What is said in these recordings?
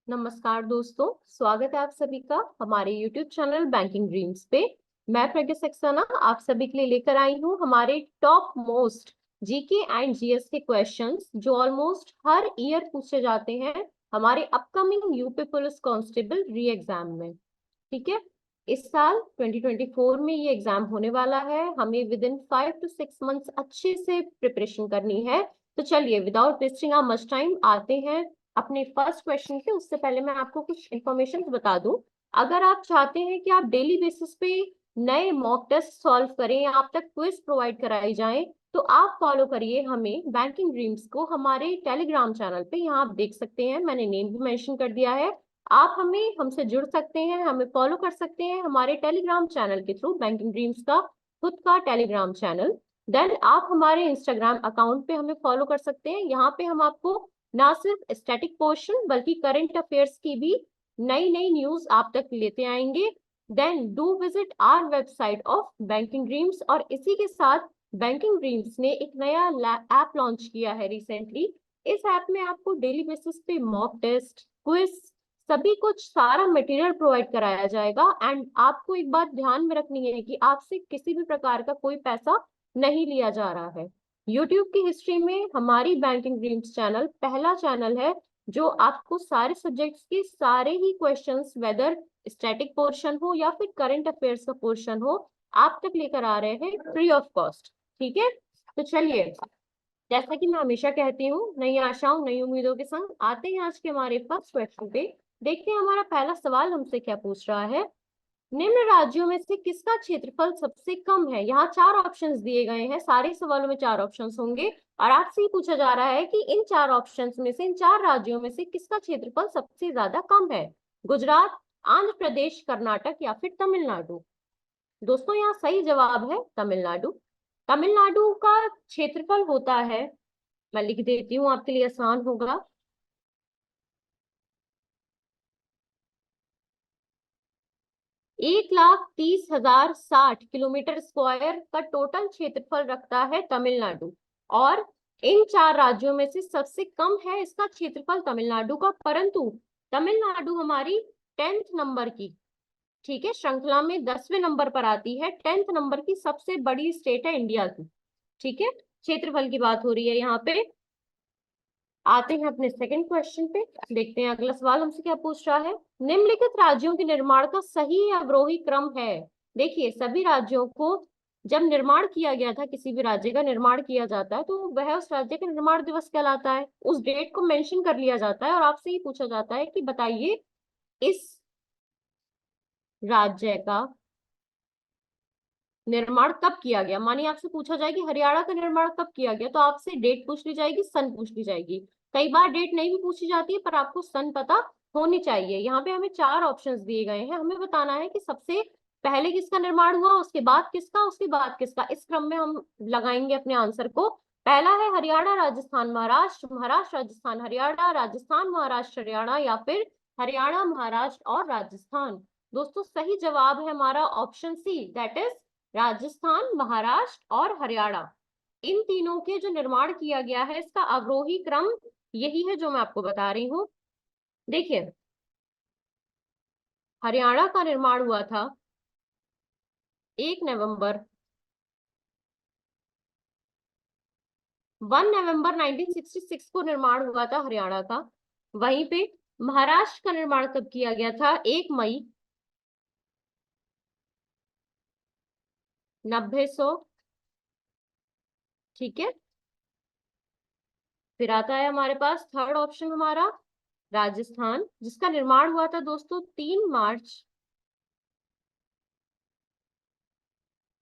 नमस्कार दोस्तों, स्वागत है आप सभी का हमारे YouTube चैनल बैंकिंग ड्रीम्स पे। मैं प्रज्ञा सक्सेना आप सभी के लिए लेकर आई हूँ हमारे top most GK and GS के क्वेश्चंस जो ऑलमोस्ट हर ईयर पूछे जाते हैं हमारे अपकमिंग यूपी पुलिस कांस्टेबल री एग्जाम में। ठीक है, इस साल 2024 में ये एग्जाम होने वाला है। हमें विद इन 5 to 6 मंथ्स अच्छे से प्रिपरेशन करनी है। तो चलिए without wasting our much time आते हैं अपने फर्स्ट क्वेश्चन के। उससे पहले मैं आपको कुछ इंफॉर्मेशन बता दूं। अगर आप चाहते हैं कि आप डेली बेसिस पे नए मॉक टेस्ट सॉल्व करें, आप तक क्विज प्रोवाइड कराई जाए, तो आप फॉलो करिए हमें बैंकिंग ड्रीम्स को हमारे टेलीग्राम चैनल पे। यहाँ आप देख सकते हैं, मैंने नेम भी मेंशन कर दिया है। आप हमसे जुड़ सकते हैं, हमें फॉलो कर सकते हैं हमारे टेलीग्राम चैनल के थ्रू। बैंकिंग ड्रीम्स का खुद का टेलीग्राम चैनल। देन आप हमारे इंस्टाग्राम अकाउंट पे हमें फॉलो कर सकते हैं। यहाँ पे हम आपको ना सिर्फ स्टैटिक पोर्शन बल्कि करंट अफेयर्स की भी नई नई न्यूज आप तक लेते आएंगे। Then do visit our website of banking dreams. और इसी के साथ बैंकिंग ड्रीम्स ने एक नया ऐप लॉन्च किया है रिसेंटली। इस ऐप में आपको डेली बेसिस पे मॉक टेस्ट, क्विज, सभी कुछ सारा मटेरियल प्रोवाइड कराया जाएगा। एंड आपको एक बात ध्यान में रखनी है कि आपसे किसी भी प्रकार का कोई पैसा नहीं लिया जा रहा है। यूट्यूब की हिस्ट्री में हमारी बैंकिंग ड्रीम्स चैनल पहला चैनल है जो आपको सारे सब्जेक्ट्स के सारे ही क्वेश्चंस, वेदर स्टैटिक पोर्शन हो या फिर करंट अफेयर्स का पोर्शन हो, आप तक लेकर आ रहे हैं फ्री ऑफ कॉस्ट। ठीक है, तो चलिए, जैसा कि मैं हमेशा कहती हूँ, नई आशाओं नई उम्मीदों के संग आते हैं आज के हमारे फर्स्ट क्वेश्चन पे। देखते हैं हमारा पहला सवाल हमसे क्या पूछ रहा है। निम्न राज्यों में से किसका क्षेत्रफल सबसे कम है? यहाँ चार ऑप्शंस दिए गए हैं, सारे सवालों में चार ऑप्शंस होंगे और आपसे ही पूछा जा रहा है कि इन चार ऑप्शंस में से, इन चार राज्यों में से किसका क्षेत्रफल सबसे ज्यादा कम है? गुजरात, आंध्र प्रदेश, कर्नाटक या फिर तमिलनाडु। दोस्तों यहाँ सही जवाब है तमिलनाडु। तमिलनाडु का क्षेत्रफल होता है, मैं लिख देती हूँ आपके लिए आसान होगा, 1,30,060 किलोमीटर स्क्वायर का टोटल क्षेत्रफल रखता है तमिलनाडु। और इन चार राज्यों में से सबसे कम है इसका क्षेत्रफल तमिलनाडु का। परंतु तमिलनाडु हमारी 10th नंबर की, ठीक है, श्रृंखला में 10वें नंबर पर आती है। 10th नंबर की सबसे बड़ी स्टेट है इंडिया की। ठीक है, क्षेत्रफल की बात हो रही है यहाँ पे। आते हैं अपने सेकंड क्वेश्चन पे, देखते हैं अगला सवाल हमसे क्या पूछ रहा है। निम्नलिखित राज्यों के निर्माण का सही अवरोही क्रम है। देखिए, सभी राज्यों को जब निर्माण किया गया था, किसी भी राज्य का निर्माण किया जाता है तो वह उस राज्य का निर्माण दिवस कहलाता है। उस डेट को मेंशन कर लिया जाता है और आपसे ही पूछा जाता है कि बताइए इस राज्य का निर्माण कब किया गया। मानिए आपसे पूछा जाए कि हरियाणा का निर्माण कब किया गया, तो आपसे डेट पूछ ली जाएगी, सन पूछ ली जाएगी। कई बार डेट नहीं भी पूछी जाती है पर आपको सन पता होनी चाहिए। यहाँ पे हमें चार ऑप्शंस दिए गए हैं, हमें बताना है कि सबसे पहले किसका निर्माण हुआ, उसके बाद किसका, उसके बाद किसका। इस क्रम में हम लगाएंगे अपने आंसर को। पहला है हरियाणा राजस्थान महाराष्ट्र, महाराष्ट्र राजस्थान हरियाणा, राजस्थान महाराष्ट्र हरियाणा या फिर हरियाणा महाराष्ट्र और राजस्थान। दोस्तों सही जवाब है हमारा option C, that is Rajasthan, Maharashtra और हरियाणा। इन तीनों के जो निर्माण किया गया है इसका अवरोही क्रम यही है जो मैं आपको बता रही हूँ। देखिए, हरियाणा का निर्माण हुआ था 1 नवंबर 1 नवंबर 1966 को निर्माण हुआ था हरियाणा का। वहीं पे महाराष्ट्र का निर्माण कब किया गया था? 1 मई 1900। ठीक है, फिर आता है हमारे पास थर्ड ऑप्शन हमारा राजस्थान, जिसका निर्माण हुआ था दोस्तों 3 मार्च,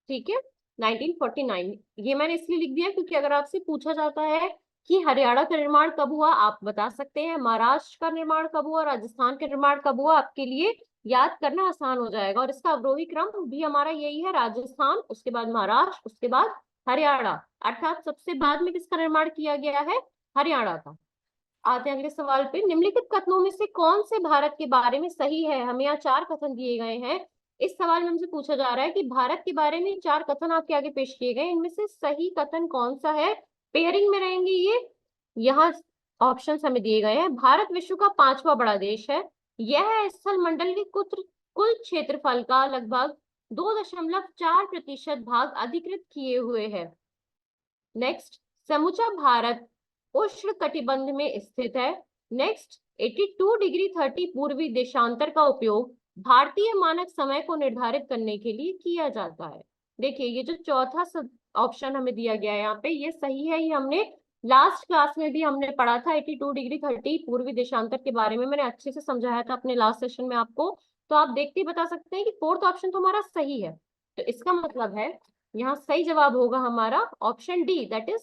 ठीक है, 1949। ये मैंने इसलिए लिख दिया क्योंकि अगर आपसे पूछा जाता है कि हरियाणा का निर्माण कब हुआ, आप बता सकते हैं। महाराष्ट्र का निर्माण कब हुआ, राजस्थान का निर्माण कब हुआ, आपके लिए याद करना आसान हो जाएगा। और इसका अवरोही क्रम भी हमारा यही है, राजस्थान, उसके बाद महाराष्ट्र, उसके बाद हरियाणा। अर्थात सबसे बाद में किसका निर्माण किया गया है? हरियाणा का। आते हैं अगले सवाल पे। निम्नलिखित कथनों में से कौन से भारत के बारे में सही है? हमें यहाँ चार कथन दिए गए हैं। इस सवाल में हमसे पूछा जा रहा है कि भारत के बारे में चार कथन आपके आगे पेश किए गए, इनमें से सही कथन कौन सा है? पेयरिंग में रहेंगे ये। यहाँ ऑप्शंस हमें दिए गए हैं। भारत विश्व का 5वां बड़ा देश है। यह स्थल मंडल के कुल क्षेत्रफल का लगभग 2.4% भाग अधिकृत किए हुए है। नेक्स्ट, समूचा भारत उष्ण कटिबंध में स्थित है। नेक्स्ट, 82 डिग्री 30 पूर्वी देशांतर का उपयोग भारतीय मानक समय को निर्धारित करने के लिए किया जाता है। देखिए, ये जो चौथा ऑप्शन हमें दिया गया है यहाँ पे, ये सही है। ये हमने लास्ट क्लास में भी हमने पढ़ा था, 82 डिग्री 30 पूर्वी देशांतर के बारे में मैंने अच्छे से समझाया था अपने लास्ट सेशन में आपको। तो आप देखते ही बता सकते हैं कि फोर्थ ऑप्शन तो हमारा सही है। तो इसका मतलब है यहाँ सही जवाब होगा हमारा option D, that is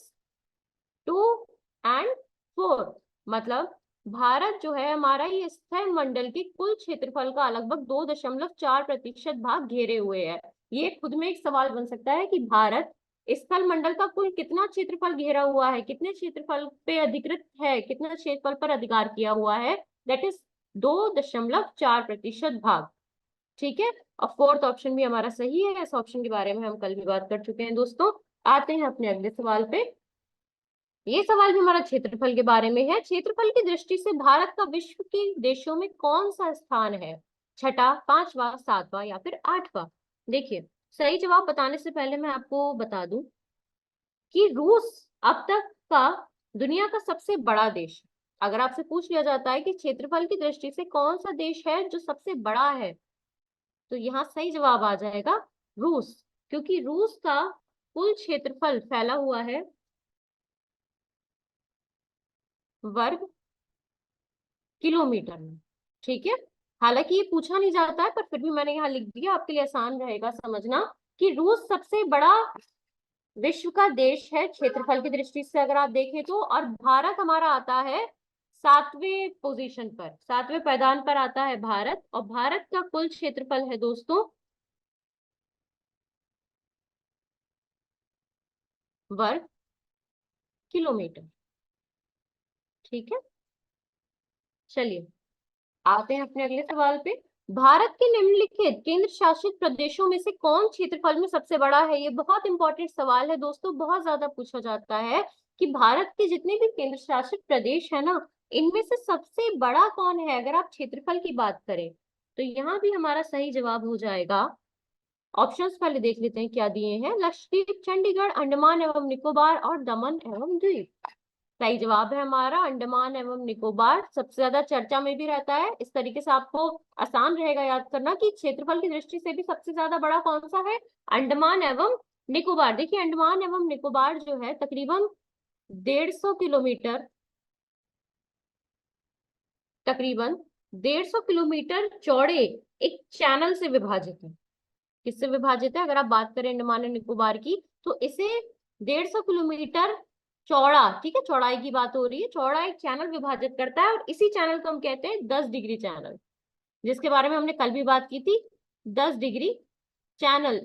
2 and 4। मतलब भारत जो है हमारा, ये स्थल मंडल के कुल क्षेत्रफल का लगभग 2.4% भाग घेरे हुए है। ये खुद में एक सवाल बन सकता है कि भारत स्थल मंडल का कुल कितना क्षेत्रफल घेरा हुआ है, कितने क्षेत्रफल पे अधिकृत है, कितना क्षेत्रफल पर अधिकार किया हुआ है, दैट इज 2.4% भाग। ठीक है, और फोर्थ ऑप्शन भी हमारा सही है। इस ऑप्शन के बारे में हम कल भी बात कर चुके हैं दोस्तों। आते हैं अपने अगले सवाल पे। ये सवाल भी हमारा क्षेत्रफल के बारे में है। क्षेत्रफल की दृष्टि से भारत का विश्व के देशों में कौन सा स्थान है? छठा, पांचवा, सातवां या फिर आठवां? देखिए, सही जवाब बताने से पहले मैं आपको बता दूं कि रूस अब तक का दुनिया का सबसे बड़ा देश है। अगर आपसे पूछ लिया जाता है कि क्षेत्रफल की दृष्टि से कौन सा देश है जो सबसे बड़ा है, तो यहाँ सही जवाब आ जाएगा रूस, क्योंकि रूस का कुल क्षेत्रफल फैला हुआ है वर्ग किलोमीटर में। ठीक है, हालांकि ये पूछा नहीं जाता है, पर फिर भी मैंने यहाँ लिख दिया, आपके लिए आसान रहेगा समझना कि रूस सबसे बड़ा विश्व का देश है क्षेत्रफल की दृष्टि से अगर आप देखें तो। और भारत हमारा आता है 7वें पोजीशन पर, 7वें पायदान पर आता है भारत। और भारत का कुल क्षेत्रफल है दोस्तों वर्ग किलोमीटर। ठीक है, चलिए आते हैं अपने अगले सवाल पे। भारत के निम्नलिखित केंद्र शासित प्रदेशों में से कौन क्षेत्रफल में सबसे बड़ा है? ये बहुत इंपॉर्टेंट सवाल है दोस्तों, बहुत ज्यादा पूछा जाता है कि भारत के जितने भी केंद्र शासित प्रदेश है ना, इनमें से सबसे बड़ा कौन है अगर आप क्षेत्रफल की बात करें। तो यहाँ भी हमारा सही जवाब हो जाएगा, ऑप्शंस पहले देख लेते हैं क्या दिए हैं। लक्षद्वीप, चंडीगढ़, अंडमान एवं निकोबार और दमन एवं द्वीप। सही जवाब है हमारा अंडमान एवं निकोबार। सबसे ज्यादा चर्चा में भी रहता है। इस तरीके से आपको आसान रहेगा याद करना कि क्षेत्रफल की दृष्टि से भी सबसे ज्यादा बड़ा कौन सा है, अंडमान एवं निकोबार। देखिए, अंडमान एवं निकोबार जो है तकरीबन 150 किलोमीटर, तकरीबन 150 किलोमीटर चौड़े एक चैनल से विभाजित है। किससे विभाजित है? अगर आप बात करें अंडमान और निकोबार की, तो इसे 150 किलोमीटर चौड़ा, ठीक है, चौड़ाई की बात हो रही है, चौड़ा एक चैनल विभाजित करता है। और इसी चैनल को हम कहते हैं 10 डिग्री चैनल, जिसके बारे में हमने कल भी बात की थी, 10 डिग्री चैनल।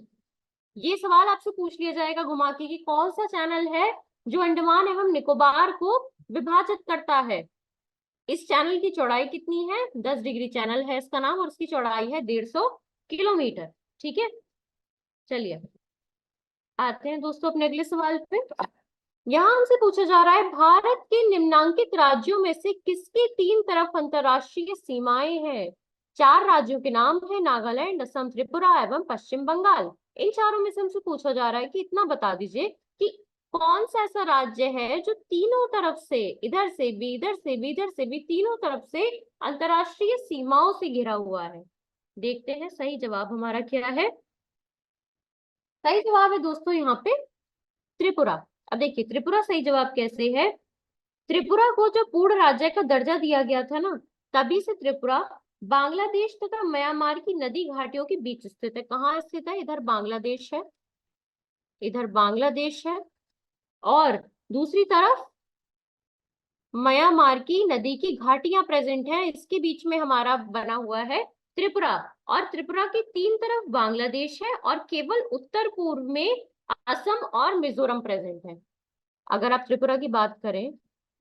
ये सवाल आपसे पूछ लिया जाएगा घुमा के कि कौन सा चैनल है जो अंडमान एवं निकोबार को विभाजित करता है। इस चैनल की चौड़ाई कितनी है? 10 डिग्री चैनल है इसका नाम, और इसकी चौड़ाई है 150 किलोमीटर। ठीक है, चलिए आते हैं दोस्तों अपने अगले सवाल पे। यहाँ हमसे पूछा जा रहा है, भारत के निम्नांकित राज्यों में से किसकी 3 तरफ अंतरराष्ट्रीय सीमाएं हैं? 4 राज्यों के नाम है, नागालैंड, असम, त्रिपुरा एवं पश्चिम बंगाल। इन चारों में से हमसे पूछा जा रहा है कि इतना बता दीजिए कि कौन सा ऐसा राज्य है जो तीनों तरफ से, इधर से भी, इधर से भी, इधर से भी, तीनों तरफ से अंतरराष्ट्रीय सीमाओं से घिरा हुआ है। देखते हैं सही जवाब हमारा क्या है। सही जवाब है दोस्तों यहाँ पे त्रिपुरा। अब देखिए त्रिपुरा सही जवाब कैसे है। त्रिपुरा को जो पूर्ण राज्य का दर्जा दिया गया था ना, तभी से त्रिपुरा बांग्लादेश तथा म्यांमार की नदी घाटियों के बीच स्थित है। कहाँ स्थित है? इधर बांग्लादेश है, इधर बांग्लादेश है, और दूसरी तरफ म्यांमार की नदी की घाटियां प्रेजेंट है। इसके बीच में हमारा बना हुआ है त्रिपुरा। और त्रिपुरा की 3 तरफ बांग्लादेश है, और केवल उत्तर पूर्व में असम और मिजोरम प्रेजेंट है। अगर आप त्रिपुरा की बात करें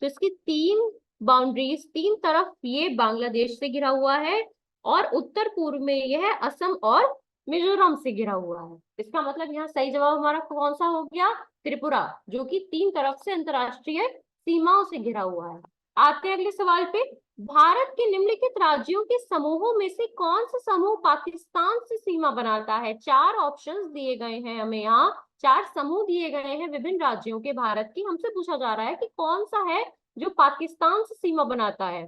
तो इसकी 3 बाउंड्रीज, 3 तरफ ये बांग्लादेश से घिरा हुआ है, और उत्तर पूर्व में यह असम और मिजोरम से घिरा हुआ है। इसका मतलब यहाँ सही जवाब हमारा कौन सा हो गया? त्रिपुरा, जो कि 3 तरफ से अंतरराष्ट्रीय सीमाओं से घिरा हुआ है। आते हैं अगले सवाल पे। भारत के निम्नलिखित राज्यों के समूहों में से कौन सा समूह पाकिस्तान से सीमा बनाता है? चार ऑप्शंस दिए गए हैं हमें यहाँ, चार समूह दिए गए हैं विभिन्न राज्यों के भारत की। हमसे पूछा जा रहा है कि कौन सा है जो पाकिस्तान से सीमा बनाता है।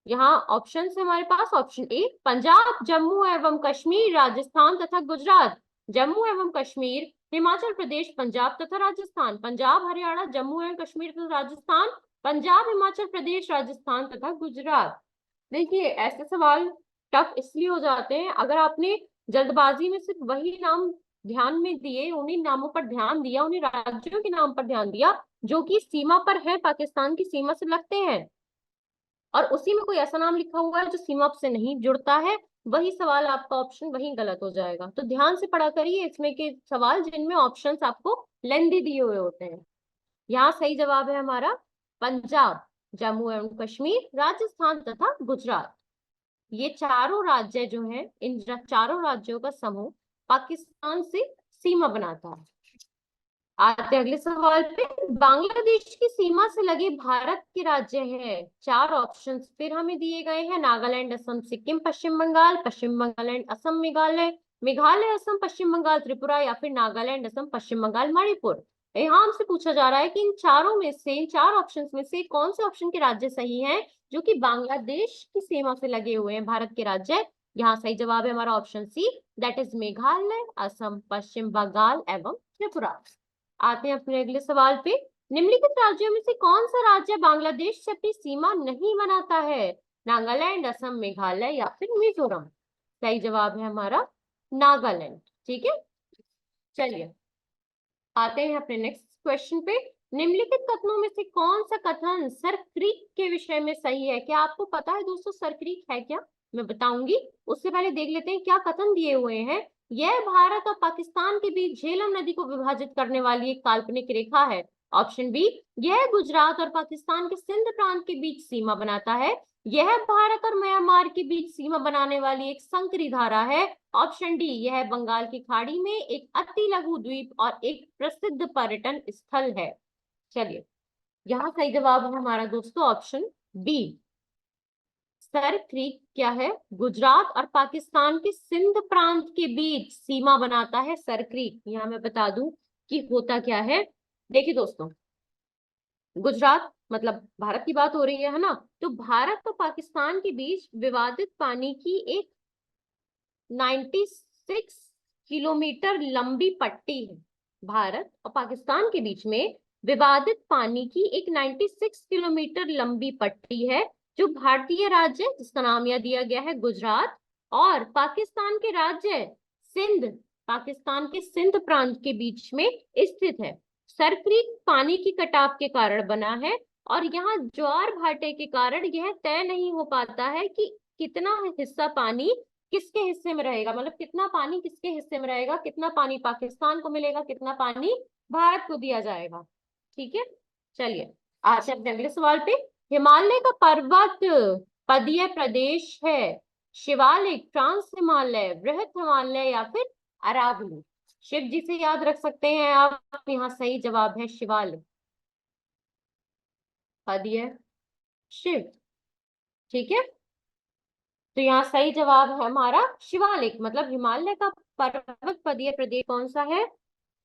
यहाँ ऑप्शन है हमारे पास। ऑप्शन ए पंजाब, जम्मू एवं कश्मीर, राजस्थान तथा गुजरात। जम्मू एवं कश्मीर, हिमाचल प्रदेश, पंजाब तथा राजस्थान। पंजाब, हरियाणा, जम्मू एवं कश्मीर तथा राजस्थान। पंजाब, हिमाचल प्रदेश, राजस्थान तथा गुजरात। देखिए ऐसे सवाल टफ इसलिए हो जाते हैं अगर आपने जल्दबाजी में सिर्फ वही नाम ध्यान में दिए, उन्हीं नामों पर ध्यान दिया, उन्हीं राज्यों के नाम पर ध्यान दिया जो कि सीमा पर है, पाकिस्तान की सीमा से लगते हैं, और उसी में कोई ऐसा नाम लिखा हुआ है जो सीमा से नहीं जुड़ता है, वही सवाल आपका ऑप्शन वही गलत हो जाएगा। तो ध्यान से पढ़ा करिए इसमें के सवाल जिनमें ऑप्शंस आपको लेंदी दिए हुए होते हैं। यहाँ सही जवाब है हमारा पंजाब, जम्मू एवं कश्मीर, राजस्थान तथा गुजरात। ये चारों राज्य जो हैं, इन चारों राज्यों का समूह पाकिस्तान से सीमा बनाता है। आते हैं अगले सवाल पे। बांग्लादेश की सीमा से लगे भारत के राज्य हैं, चार ऑप्शंस फिर हमें दिए गए हैं। नागालैंड, असम, सिक्किम, पश्चिम बंगाल। पश्चिम बंगाल, असम, मेघालय। मेघालय, असम, पश्चिम बंगाल, त्रिपुरा, या फिर नागालैंड, असम, पश्चिम बंगाल, मणिपुर। यहाँ हमसे पूछा जा रहा है कि इन चारों में से, इन चार ऑप्शंस में से कौन से ऑप्शन के राज्य सही हैं जो कि बांग्लादेश की सीमा से लगे हुए हैं, भारत के राज्य। यहाँ सही जवाब है हमारा option C, that is Meghalaya, Assam, Paschim Bangal एवं त्रिपुरा। आते हैं अपने अगले सवाल पे। निम्नलिखित राज्यों में से कौन सा राज्य बांग्लादेश से अपनी सीमा नहीं बनाता है? नागालैंड, असम, मेघालय या फिर मिजोरम। सही जवाब है हमारा नागालैंड। ठीक है, चलिए आते हैं अपने नेक्स्ट क्वेश्चन पे। निम्नलिखित कथनों में से कौन सा कथन सर क्रीक के विषय में सही है? क्या आपको पता है दोस्तों सर क्रीक है क्या? मैं बताऊंगी, उससे पहले देख लेते हैं क्या कथन दिए हुए हैं। यह भारत और पाकिस्तान के बीच झेलम नदी को विभाजित करने वाली एक काल्पनिक रेखा है। ऑप्शन बी, यह गुजरात और पाकिस्तान के सिंध प्रांत के बीच सीमा बनाता है। यह भारत और म्यांमार के बीच सीमा बनाने वाली एक संकरी धारा है। ऑप्शन डी, यह बंगाल की खाड़ी में एक अति लघु द्वीप और एक प्रसिद्ध पर्यटन स्थल है। चलिए यहाँ सही जवाब है हमारा दोस्तों ऑप्शन बी, सर क्रीक क्या है? गुजरात और पाकिस्तान के सिंध प्रांत के बीच सीमा बनाता है सर क्रीक। यहाँ मैं बता दूं कि होता क्या है। देखिए दोस्तों, गुजरात मतलब भारत की बात हो रही है ना, तो भारत और पाकिस्तान के बीच विवादित पानी की एक 96 किलोमीटर लंबी पट्टी है। भारत और पाकिस्तान के बीच में विवादित पानी की एक 96 किलोमीटर लंबी पट्टी है, जो भारतीय राज्य जिसका नाम यह दिया गया है गुजरात, और पाकिस्तान के राज्य सिंध, पाकिस्तान के सिंध प्रांत के बीच में स्थित है। सर क्रीक पानी की कटाव के कारण बना है, और यहाँ ज्वार भाटे के कारण यह तय नहीं हो पाता है कि कितना हिस्सा पानी किसके हिस्से में रहेगा, मतलब कितना पानी किसके हिस्से में रहेगा, कितना पानी पाकिस्तान को मिलेगा, कितना पानी भारत को दिया जाएगा। ठीक है, चलिए आज अपने अगले सवाल पे। हिमालय का पर्वत पदीय प्रदेश है? शिवालिक, ट्रांस हिमालय, बृहत हिमालय या फिर अरावली। शिव जी से याद रख सकते हैं आप, यहाँ सही जवाब है शिवालिक, पदीय शिव। ठीक है, तो यहाँ सही जवाब है हमारा शिवालिक, मतलब हिमालय का पर्वत पदीय प्रदेश कौन सा है?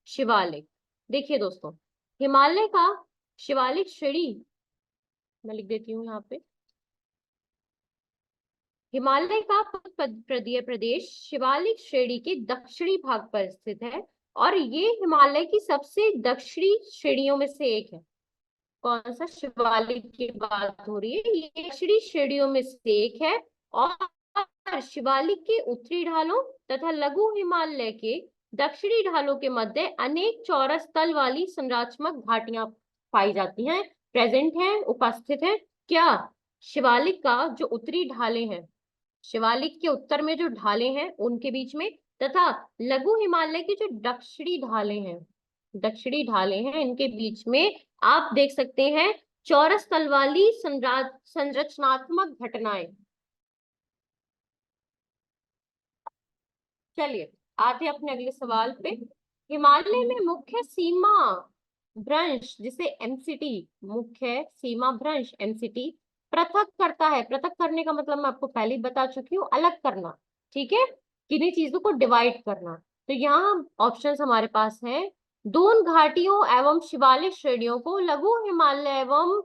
शिवालिक। देखिए दोस्तों, हिमालय का शिवालिक श्रेणी, मैं लिख देती हूँ यहाँ पे, हिमालय का पर्वतीय प्रदेश शिवालिक श्रेणी के दक्षिणी भाग पर स्थित है, और ये हिमालय की सबसे दक्षिणी श्रेणियों में से एक है। कौन सा? शिवालिक की बात हो रही है, ये दक्षिणी श्रेणियों में से एक है। और शिवालिक के उत्तरी ढालों तथा लघु हिमालय के दक्षिणी ढालों के मध्य अनेक चौरस तल वाली संरचनात्मक घाटियां पाई जाती हैं, प्रेजेंट हैं, उपस्थित हैं। क्या? शिवालिक का जो उत्तरी ढाले हैं, शिवालिक के उत्तर में जो ढाले हैं उनके बीच में, तथा लघु हिमालय की जो दक्षिणी ढाले हैं, दक्षिणी ढाले हैं, इनके बीच में आप देख सकते हैं चौरस तल वाली संरचनात्मक घटनाएं। चलिए आते हैं अपने अगले सवाल पे। हिमालय में मुख्य सीमा भ्रंश जिसे एमसीटी, मुख्य सीमा भ्रंश एमसीटी पृथक करता है। पृथक करने का मतलब मैं आपको पहले ही बता चुकी हूँ, अलग करना। ठीक है, किन्हीं चीजों को डिवाइड करना। तो यहाँ ऑप्शंस हमारे पास हैं, दून घाटियों एवं शिवालिक श्रेणियों को लघु हिमालय एवं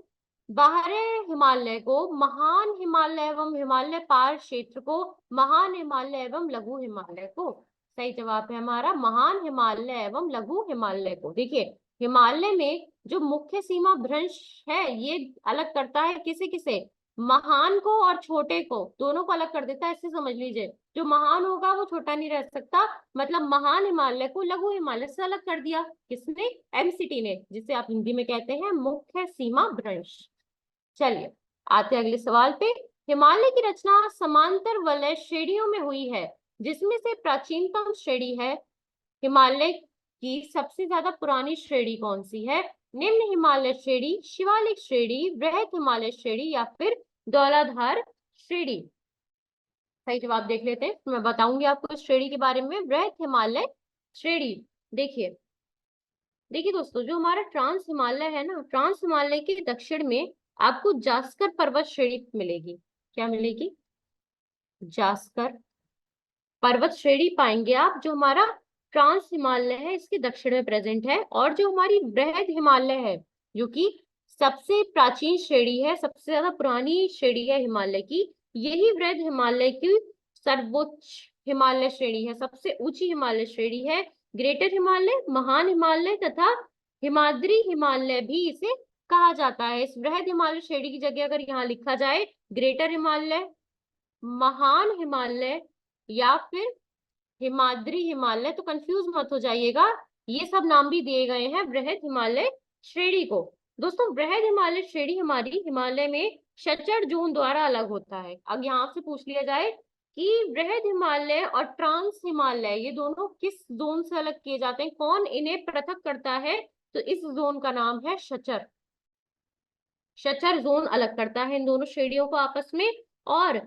बाहरी हिमालय को महान हिमालय एवं हिमालय पार क्षेत्र को महान हिमालय एवं लघु हिमालय को। सही जवाब है हमारा महान हिमालय एवं लघु हिमालय को। देखिए, हिमालय में जो मुख्य सीमा भ्रंश है ये अलग करता है किसे किसे, महान को और छोटे को, दोनों को अलग कर देता है। ऐसे समझ लीजिए, जो महान होगा वो छोटा नहीं रह सकता, मतलब महान हिमालय को लघु हिमालय से अलग कर दिया किसने, एमसीटी ने, जिसे आप हिंदी में कहते हैं मुख्य सीमा भ्रंश। चलिए आते हैं अगले सवाल पे। हिमालय की रचना समांतर वलय श्रेणियों में हुई है, जिसमें से प्राचीनतम श्रेणी है। हिमालय की सबसे ज्यादा पुरानी श्रेणी कौन सी है, निम्न हिमालय श्रेणी, शिवालिक श्रेणी, वृहत हिमालय श्रेणी या फिर धौलाधार श्रेणी। सही जवाब देख लेते हैं, मैं बताऊंगी आपको इस श्रेणी के बारे में, वृहत हिमालय श्रेणी। देखिए देखिए दोस्तों, जो हमारा ट्रांस हिमालय है ना, ट्रांस हिमालय के दक्षिण में आपको जास्कर पर्वत श्रेणी मिलेगी। क्या मिलेगी, जास्कर पर्वत श्रेणी पाएंगे आप, जो हमारा ट्रांस हिमालय है इसके दक्षिण में प्रेजेंट है। और जो हमारी वृहद हिमालय है, जो कि सबसे प्राचीन श्रेणी है, सबसे ज्यादा पुरानी श्रेणी है हिमालय की, यही वृहद हिमालय की सर्वोच्च हिमालय श्रेणी है, सबसे ऊंची हिमालय श्रेणी है। ग्रेटर हिमालय, महान हिमालय तथा हिमाद्री हिमालय भी इसे कहा जाता है। इस वृहद हिमालय श्रेणी की जगह अगर यहाँ लिखा जाए ग्रेटर हिमालय, महान हिमालय या फिर हिमाद्री हिमालय, तो कंफ्यूज मत हो जाइएगा, ये सब नाम भी दिए गए हैं वृहद हिमालय श्रेणी को। दोस्तों वृहद हिमालय श्रेणी हमारी हिमालय में शचर जोन द्वारा अलग होता है। अब यहाँ से पूछ लिया जाए कि वृहद हिमालय और ट्रांस हिमालय ये दोनों किस जोन से अलग किए जाते हैं, कौन इन्हें पृथक करता है, तो इस जोन का नाम है शचर। शचर जोन अलग करता है इन दोनों श्रेणियों को आपस में। और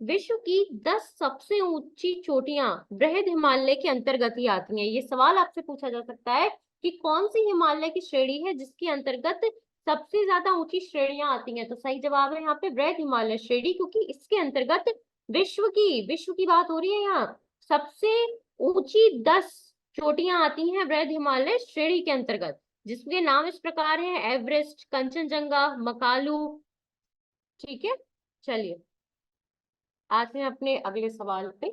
विश्व की 10 सबसे ऊंची चोटियां वृहद हिमालय के अंतर्गत ही आती हैं। ये सवाल आपसे पूछा जा सकता है कि कौन सी हिमालय की श्रेणी है जिसके अंतर्गत सबसे ज्यादा ऊंची श्रेणियां आती हैं, तो सही जवाब है यहाँ पे वृहद हिमालय श्रेणी, क्योंकि इसके अंतर्गत विश्व की बात हो रही है यहाँ, सबसे ऊंची 10 चोटियां आती हैं वृहद हिमालय श्रेणी के अंतर्गत, जिसके नाम इस प्रकार है, एवरेस्ट, कंचनजंगा, मकालू। ठीक है, चलिए आते हैं अपने अगले सवाल पे।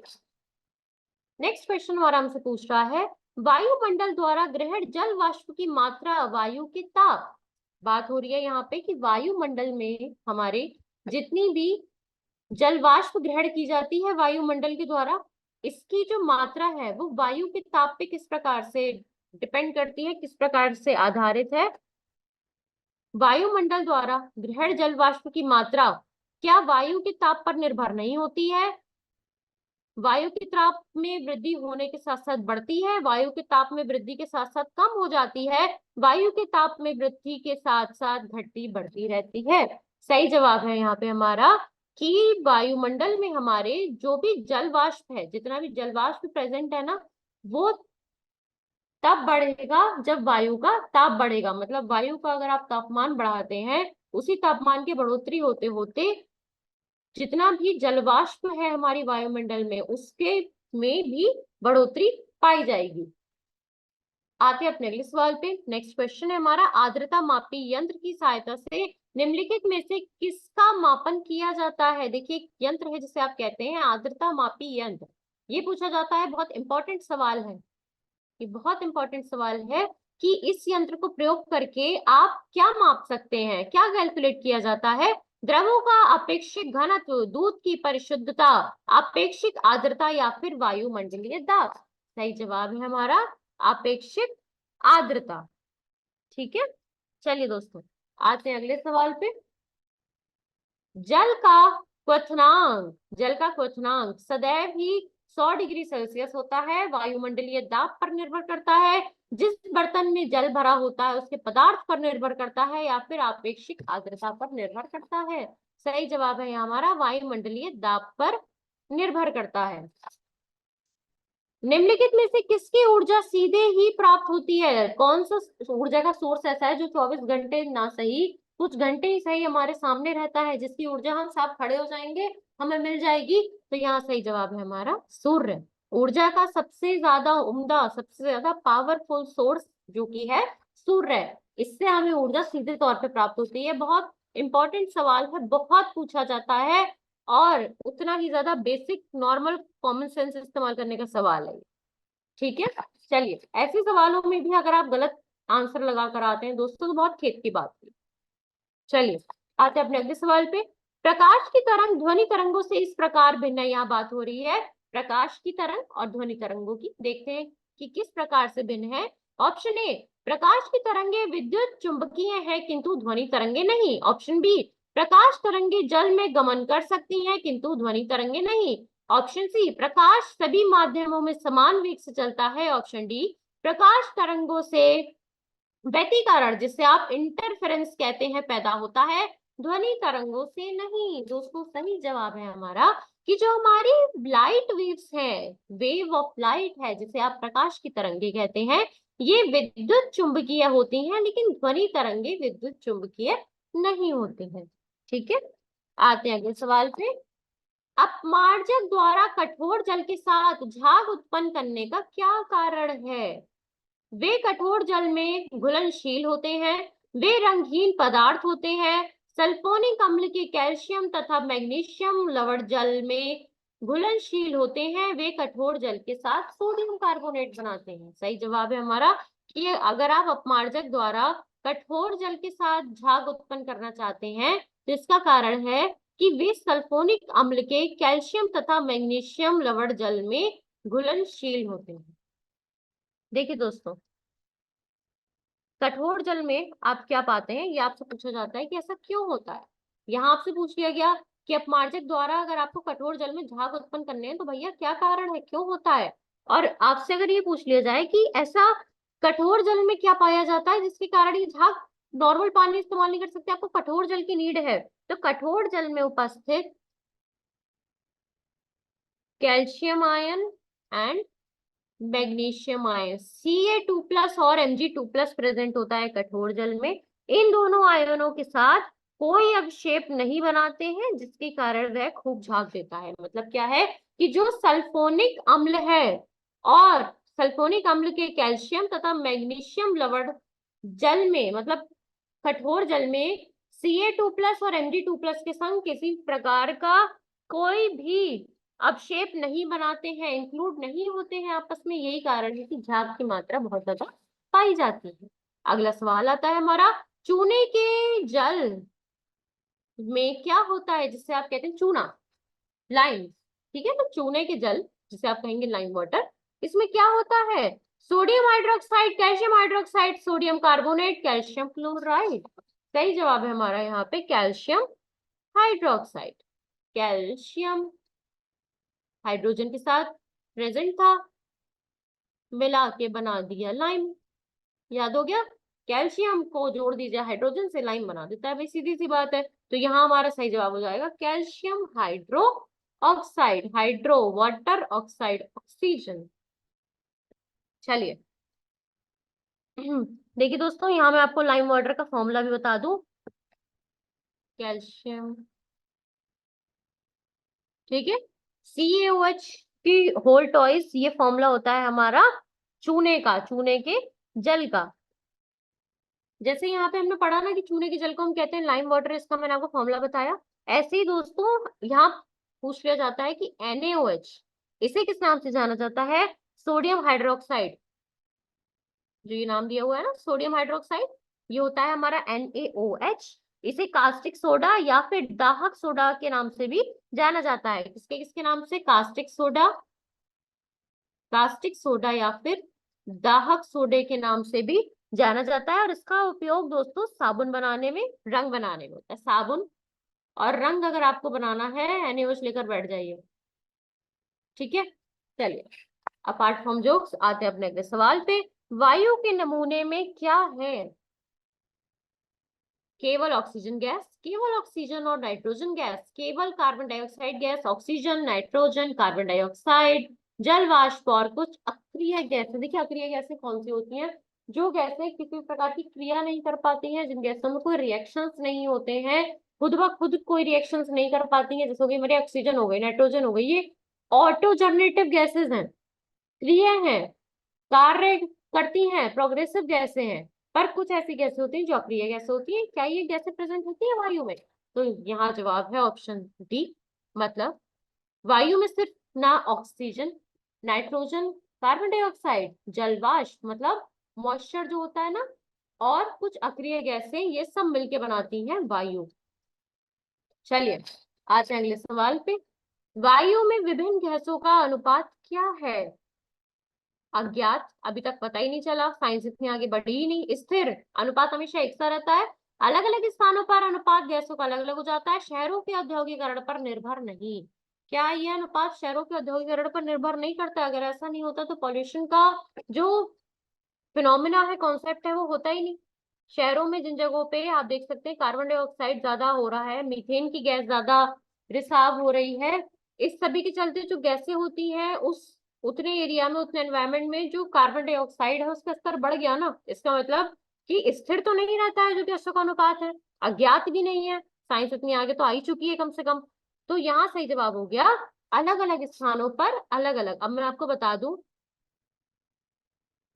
नेक्स्ट क्वेश्चन हमारा हमसे पूछ रहा है, वायुमंडल द्वारा ग्रहण जल वाष्प की मात्रा, वायु के ताप। बात हो रही है यहाँ पे कि वायुमंडल में हमारे जितनी भी जल वाष्प ग्रहण की जाती है वायुमंडल के द्वारा, इसकी जो मात्रा है वो वायु के ताप पे किस प्रकार से डिपेंड करती है, किस प्रकार से आधारित है। वायुमंडल द्वारा ग्रहण जल वाष्प की मात्रा क्या वायु के ताप पर निर्भर नहीं होती है, वायु के ताप में वृद्धि होने के साथ साथ बढ़ती है, वायु के ताप में वृद्धि के साथ साथ कम हो जाती है, वायु के ताप में वृद्धि के साथ साथ घटती बढ़ती रहती है। सही जवाब है यहाँ पे हमारा कि वायुमंडल में हमारे जो भी जल वाष्प है, जितना भी जल वाष्प प्रेजेंट है ना, वो तब बढ़ेगा जब वायु का ताप बढ़ेगा। मतलब वायु का अगर आप तापमान बढ़ाते हैं, उसी तापमान की बढ़ोतरी होते होते जितना भी जलवाष्प है हमारी वायुमंडल में, उसके में भी बढ़ोतरी पाई जाएगी। आते हैं अपने अगले सवाल पे। नेक्स्ट क्वेश्चन है हमारा, आर्द्रता मापी यंत्र की सहायता से निम्नलिखित में से किसका मापन किया जाता है। देखिए एक यंत्र है जिसे आप कहते हैं आर्द्रता मापी यंत्र, ये पूछा जाता है, बहुत इंपॉर्टेंट सवाल है, ये बहुत इंपॉर्टेंट सवाल है कि इस यंत्र को प्रयोग करके आप क्या माप सकते हैं, क्या कैलकुलेट किया जाता है। द्रवों का अपेक्षित घनत्व, दूध की परिशुद्धता, अपेक्षित आर्द्रता या फिर वायुमंडलीय दाब। सही जवाब है हमारा अपेक्षित आर्द्रता। ठीक है, चलिए दोस्तों आते हैं अगले सवाल पे। जल का क्वथनांक, जल का क्वथनांक सदैव ही 100 डिग्री सेल्सियस होता है, वायुमंडलीय दाब पर निर्भर करता है, जिस बर्तन में जल भरा होता है उसके पदार्थ पर निर्भर करता है, या फिर आपेक्षिक आर्द्रता पर निर्भर करता है। सही जवाब है हमारा वायुमंडलीय दाब पर निर्भर करता है। निम्नलिखित में से किसकी ऊर्जा सीधे ही प्राप्त होती है? कौन सा ऊर्जा का सोर्स ऐसा है जो 24 घंटे ना सही, कुछ घंटे ही सही हमारे सामने रहता है, जिसकी ऊर्जा हम साथ खड़े हो जाएंगे हमें मिल जाएगी? तो यहाँ सही जवाब है हमारा सूर्य। ऊर्जा का सबसे ज्यादा उम्दा, सबसे ज्यादा पावरफुल सोर्स जो कि है सूर्य, इससे हमें ऊर्जा सीधे तौर पे प्राप्त होती है। बहुत इंपॉर्टेंट सवाल है, बहुत पूछा जाता है, और उतना ही ज्यादा बेसिक नॉर्मल कॉमन सेंस इस्तेमाल करने का सवाल है। ठीक है, चलिए ऐसे सवालों में भी अगर आप गलत आंसर लगा कर आते हैं दोस्तों तो बहुत खेद की बात है। चलिए आते हैं अपने अगले सवाल पे। प्रकाश की तरंग ध्वनि तरंगों से इस प्रकार भिन्न है, यहाँ बात हो रही है प्रकाश की तरंग और ध्वनि तरंगों की। देखते हैं कि किस प्रकार से भिन्न है। ऑप्शन ए, प्रकाश की तरंगे विद्युत चुंबकीय है किंतु ध्वनि तरंगे नहीं। ऑप्शन बी, प्रकाश तरंगे जल में गमन कर सकती हैं किंतु ध्वनि तरंगे नहीं। ऑप्शन सी, प्रकाश सभी माध्यमों में समान वेग से चलता है। ऑप्शन डी, प्रकाश तरंगों से व्यतिकरण जिसे आप इंटरफेरेंस कहते हैं पैदा होता है, ध्वनि तरंगों से नहीं। दोस्तों सही जवाब है हमारा कि जो हमारी लाइट वेव्स है, वेव ऑफ लाइट है जिसे आप प्रकाश की तरंगे कहते हैं, ये विद्युत चुंबकीय होती हैं, लेकिन ध्वनि तरंगे विद्युत चुंबकीय नहीं होती हैं। ठीक है, आते हैं अगले सवाल पे। अपमार्जक द्वारा कठोर जल के साथ झाग उत्पन्न करने का क्या कारण है? वे कठोर जल में घुलनशील होते हैं, वे रंगहीन पदार्थ होते हैं, सल्फोनिक अम्ल के कैल्शियम तथा मैग्नीशियम लवण जल में घुलनशील होते हैं, वे कठोर जल के साथ सोडियम कार्बोनेट बनाते हैं। सही जवाब है हमारा कि अगर आप अपमार्जक द्वारा कठोर जल के साथ झाग उत्पन्न करना चाहते हैं तो इसका कारण है कि वे सल्फोनिक अम्ल के कैल्शियम तथा मैग्नीशियम लवण जल में घुलनशील होते हैं। देखिए दोस्तों, कठोर जल में आप क्या पाते हैं, ये आपसे पूछा जाता है कि ऐसा क्यों होता है। यहाँ आपसे पूछ लिया गया कि अपमार्जक द्वारा अगर आपको कठोर जल में झाग उत्पन्न करने हैं तो भैया क्या कारण है, क्यों होता है। और आपसे अगर ये पूछ लिया जाए कि ऐसा कठोर जल में क्या पाया जाता है जिसके कारण ये झाग, नॉर्मल पानी इस्तेमाल नहीं कर सकते, आपको कठोर जल की नीड है, तो कठोर जल में उपस्थित calcium ion and magnesium ion Ca2+ और Mg2+ प्रेजेंट होता है कठोर जल में। इन दोनों आयनों के साथ कोई अवक्षेप नहीं बनाते हैं जिसके कारण वह खूब झाग देता है। मतलब क्या है कि जो सल्फोनिक अम्ल है और सल्फोनिक अम्ल के कैल्शियम तथा मैग्नीशियम लवण जल में, मतलब कठोर जल में Ca2+ और Mg2+ के संग किसी प्रकार का कोई भी अवक्षेप नहीं बनाते हैं, इंक्लूड नहीं होते हैं आपस में, यही कारण है कि झाग की मात्रा बहुत ज्यादा पाई जाती है। अगला सवाल आता है हमारा, चूने के जल में क्या होता है जिससे आप कहते हैं चूना, लाइम। ठीक है, तो चूने के जल जिसे आप कहेंगे लाइम वाटर, इसमें क्या होता है? Sodium hydroxide, calcium hydroxide, sodium carbonate, calcium chloride. सही जवाब है हमारा यहाँ पे कैल्शियम हाइड्रोक्साइड। कैल्शियम हाइड्रोजन के साथ प्रेजेंट था, मिला के बना दिया लाइम। याद हो गया, कैल्शियम को जोड़ दीजिए हाइड्रोजन से, लाइम बना देता है, भाई सीधी सी बात है। तो यहाँ हमारा सही जवाब हो जाएगा calcium hydro oxide, hydro water oxide oxygen. चलिए देखिए दोस्तों, यहाँ मैं आपको लाइम वाटर का फॉर्मूला भी बता दूं। कैल्शियम, ठीक है, CaOH की होल टॉइस, ये फॉर्मूला होता है हमारा चूने का, चूने के जल का। जैसे यहाँ पे हमने पढ़ा ना कि चूने के जल को हम कहते हैं लाइम वाटर, इसका मैंने आपको फॉर्मूला बताया। ऐसे ही दोस्तों यहाँ पूछ लिया जाता है कि NaOH, इसे किस नाम से जाना जाता है? सोडियम हाइड्रोक्साइड, जो ये नाम दिया हुआ है ना सोडियम हाइड्रोक्साइड, ये होता है हमारा NaOH। इसे कास्टिक सोडा या फिर दाहक सोडा के नाम से भी जाना जाता है। किसके किसके नाम से? कास्टिक सोडा, कास्टिक सोडा या फिर दाहक सोडे के नाम से भी जाना जाता है। और इसका उपयोग दोस्तों साबुन बनाने में, रंग बनाने में होता है। साबुन और रंग अगर आपको बनाना है, NaOH लेकर बैठ जाइए। ठीक है, चलिए अपार्ट फ्रॉम जोक्स आते हैं अपने अगले सवाल पे। वायु के नमूने में क्या है? केवल ऑक्सीजन गैस, केवल ऑक्सीजन और नाइट्रोजन गैस, केवल carbon dioxide gas, oxygen, nitrogen, carbon dioxide, जल वाष्प और कुछ अक्रिय गैसें। देखिए अक्रिय गैसें कौन सी होती हैं? जो गैसें किसी प्रकार की क्रिया नहीं कर पाती हैं, जिन गैसों में कोई रिएक्शंस नहीं होते हैं, खुद ब खुद कोई रिएक्शंस नहीं कर पाती हैं, जैसे हो गई हमारी ऑक्सीजन हो गई, नाइट्रोजन हो गई, ये ऑटो जनरेटिव गैसेज हैं, क्रिया हैं, कार्य करती हैं, प्रोग्रेसिव गैसें हैं। पर कुछ ऐसी गैसें होती हैं जो अक्रिय गैसें होती हैं। क्या ये गैसें प्रेजेंट होती है वायु में? तो यहाँ जवाब है ऑप्शन डी। मतलब वायु में सिर्फ ना ऑक्सीजन, नाइट्रोजन, कार्बन डाइऑक्साइड, जलवाष्प मतलब मॉइस्चर जो होता है ना, और कुछ अक्रिय गैसें, ये सब मिलके बनाती हैं वायु। चलिए आते हैं अगले सवाल पे। वायु में विभिन्न गैसों का अनुपात क्या है? अज्ञात, अभी तक पता ही नहीं चला, साइंस इतनी आगे बढ़ी ही नहीं। स्थिर, अनुपात हमेशा एक सा रहता है। अलग अलग स्थानों पर अनुपात गैसों का अलग अलग हो जाता है। शहरों के औद्योगिकरण पर निर्भर नहीं। क्या ये अनुपात शहरों के औद्योगिकरण पर निर्भर नहीं करता? अगर ऐसा नहीं होता तो पॉल्यूशन का जो फिनोमिना है, कॉन्सेप्ट है, वो होता ही नहीं। शहरों में जिन जगहों पे आप देख सकते हैं कार्बन डाइऑक्साइड ज्यादा हो रहा है, मीथेन की गैस ज्यादा रिसाव हो रही है, इस सभी के चलते जो गैसें होती हैं, उस उतने एरिया में, उतने एनवायरमेंट में जो कार्बन डाइऑक्साइड है उसका स्तर बढ़ गया ना। इसका मतलब कि स्थिर तो नहीं रहता है जो गैसों का अनुपात है, अज्ञात भी नहीं है। साइंस इतनी आगे तो आ ही चुकी है कम से कम। तो यहाँ सही जवाब हो गया अलग अलग स्थानों पर अलग अलग। अब मैं आपको बता दूं,